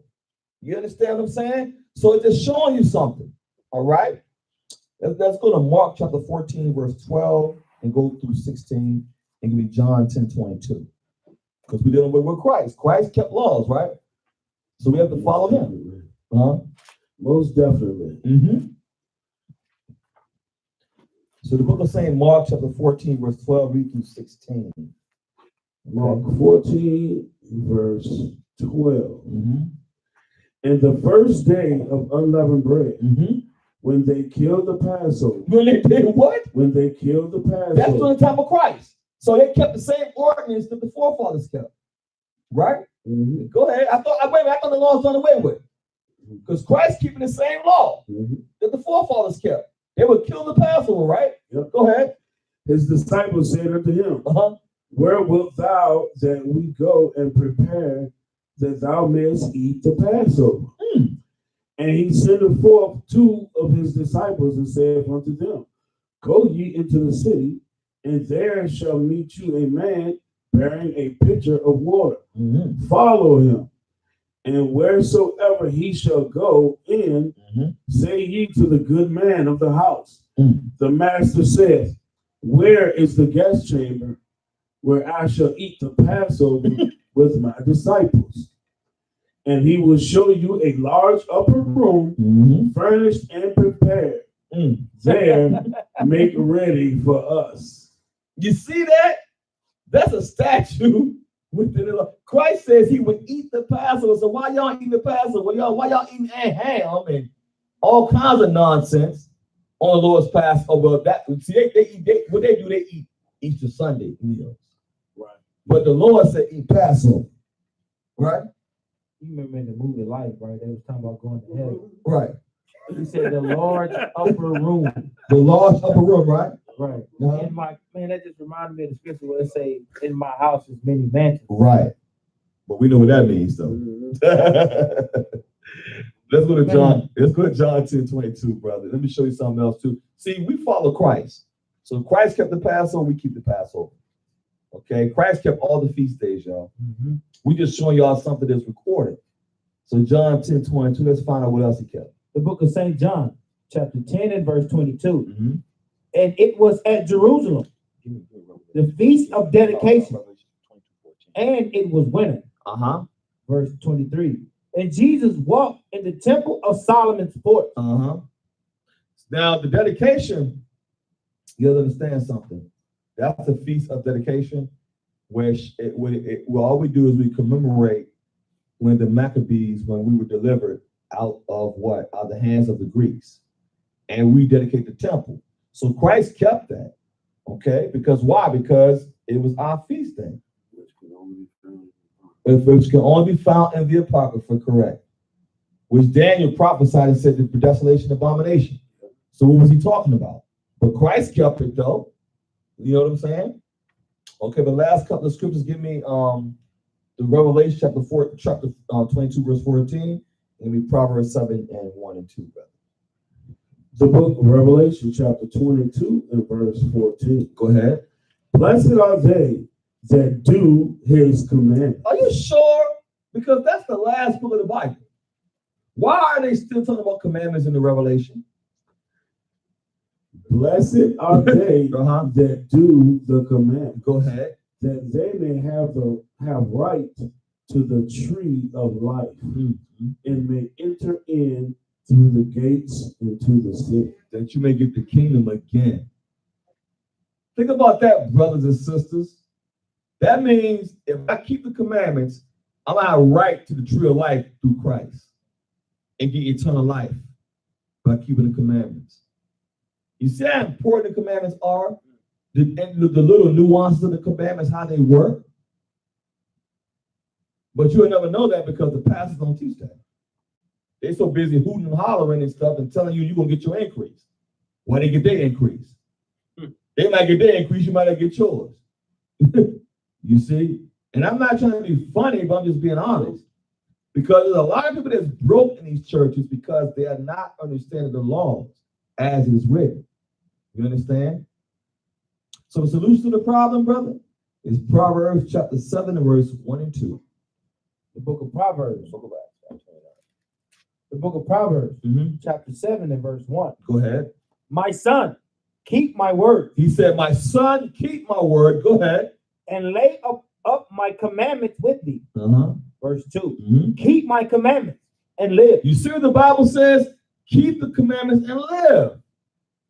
You understand what I'm saying? So it's just showing you something. All right. Let's go to Mark chapter 14, verse 12, and go through 16, and give me John 10:22. Because we're dealing with Christ. Christ kept laws, right? So we have to follow him. Huh? Most definitely. Mm-hmm. So the book of St. Mark chapter 14, verse 12, read through 16. Mark 14, verse 12. Mm-hmm. And the first day of unleavened bread, Mm-hmm. when they killed the Passover, When they did what? when they killed the That's Passover, during the time of Christ. So they kept the same ordinance that the forefathers kept. Right? Mhm, Go ahead. I thought the law was done away with. Because Christ keeping the same law mhm. that the forefathers kept. They would kill the Passover, right? Yep. Go ahead. His disciples said unto him, Uh-huh. where wilt thou that we go and prepare that thou mayest eat the Passover? Mm. And he sent forth two of his disciples and said unto them, go ye into the city, and there shall meet you a man bearing a pitcher of water. Mm-hmm. Follow him. And wheresoever he shall go in, Mm-hmm. say ye to the good man of the house, Mm. the master saith, where is the guest chamber where I shall eat the Passover with my disciples? And he will show you a large upper room, Mm-hmm. furnished and prepared. Mm. There, make ready for us. You see that? That's a statue within the law. Christ says he would eat the Passover. So why y'all eating the Passover? Why y'all eating ham and all kinds of nonsense on the Lord's Passover? What they do, they eat Easter Sunday meals. Right. But the Lord said eat Passover. Right? You remember in the movie Life, right? They was talking about going to heaven. Right. He said the large upper room. The large upper room, right? Right. Uh-huh. In my man, that just reminded me of the scripture where it say, "In my house is many mansions." Right. But we know what that means, though. Let's go to John. Let's go to John 10:22, brother. Let me show you something else too. See, we follow Christ. So Christ kept the Passover, we keep the Passover. Okay, Christ kept all the feast days, y'all. Mm-hmm. We just showing y'all something that's recorded. So John 10:22, let's find out what else he kept. The book of St. John, chapter 10 and verse 22. Mm-hmm. And it was at Jerusalem, the feast of dedication. and it was winter. Uh-huh. Verse 23. And Jesus walked in the temple of Solomon's porch. Uh-huh. Now, the dedication, you gotta understand something. That's a feast of dedication where all we do is we commemorate when the Maccabees, when we were delivered out of what? Out of the hands of the Greeks. And we dedicate the temple. So Christ kept that. Okay? Because why? Because it was our feast day. Which can only be found in the Apocrypha, correct. Which Daniel prophesied and said the desolation abomination. So what was he talking about? But Christ kept it though. You know what I'm saying? Okay, the last couple of scriptures give me the Revelation chapter 22, verse 14, and me Proverbs 7 and 1 and 2, brother. The book of Revelation, chapter 22 and verse 14. Go ahead. Blessed are they that do his commandments. Are you sure? Because that's the last book of the Bible. Why are they still talking about commandments in the Revelation? Blessed are they that do the commandments. Go ahead. That they may have right to the tree of life, and may enter in through the gates into the city. That you may get the kingdom again. Think about that, brothers and sisters. That means if I keep the commandments, I'm out right to the tree of life through Christ and get eternal life by keeping the commandments. You see how important the commandments are? The little nuances of the commandments, how they work. But you'll never know that because the pastors don't teach that. They're so busy hooting and hollering and stuff and telling you you're going to get your increase. Why they get their increase? They might get their increase, you might not get yours. You see? And I'm not trying to be funny, but I'm just being honest. Because there's a lot of people that's broke in these churches because they are not understanding the laws as it is written. You understand? So the solution to the problem, brother, is Proverbs chapter 7 and verse 1 and 2. The book of Proverbs. The book of Proverbs, chapter 7 and verse 1. Go ahead. My son, keep my word. He said, my son, keep my word. Go ahead. And lay up my commandments with thee. Verse 2. Keep my commandments and live. You see what the Bible says? Keep the commandments and live.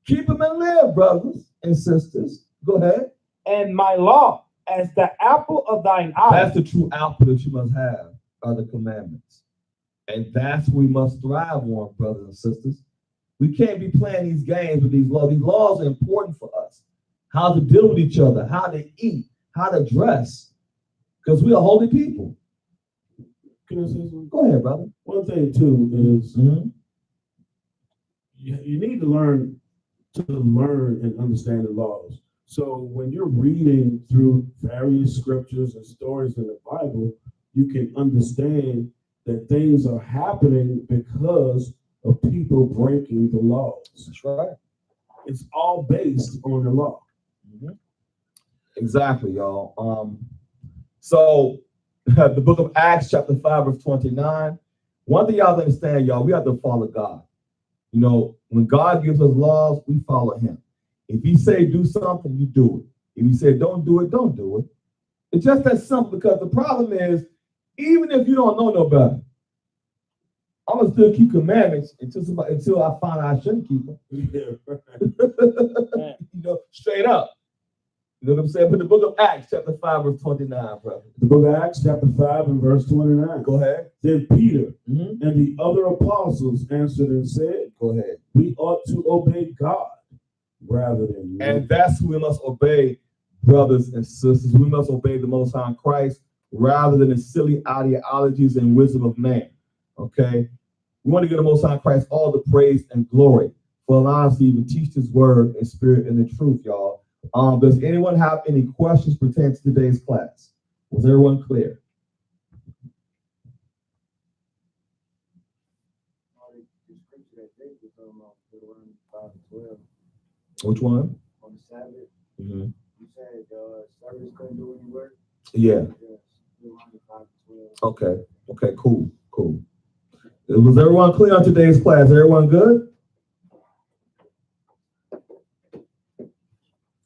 Keep them and live, brothers and sisters. Go ahead. And my law as the apple of thine eye. That's the true apple that you must have, are the commandments. And that's what we must thrive on, brothers and sisters. We can't be playing these games with these laws. These laws are important for us. How to deal with each other, how to eat, how to dress. Because we are holy people. Can I say something? Go ahead, brother. One thing, too, is you need to learn and understand the laws. So when you're reading through various scriptures and stories in the Bible, you can understand that things are happening because of people breaking the laws. That's right. It's all based on the law. Exactly, y'all. So the book of Acts, chapter 5, verse 29. One thing y'all understand, y'all, we have to follow God. You know, when God gives us laws, we follow him. If he say do something, you do it. If he say don't do it, don't do it. It's just that simple, because the problem is, even if you don't know no better, I'm gonna still keep commandments until I find out I shouldn't keep them. You know, straight up. You know what I'm saying? But the book of Acts, chapter 5, verse 29, brother. The book of Acts, chapter 5, and verse 29. Go ahead. Then Peter and the other apostles answered and said, Go ahead. we ought to obey God rather than man. And that's who we must obey, brothers and sisters. We must obey the Most High Christ rather than the silly ideologies and wisdom of man. Okay? We want to give the Most High Christ all the praise and glory for allowing us to even teach his word in spirit and in truth, y'all. Does anyone have any questions pertaining to today's class? Was everyone clear? Which one? On the Sabbath, Mm-hmm. you said service couldn't do any work. Yeah. Okay. Okay, cool. Cool. Was everyone clear on today's class? Everyone good?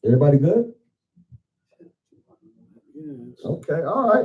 Everybody good? Okay, all right.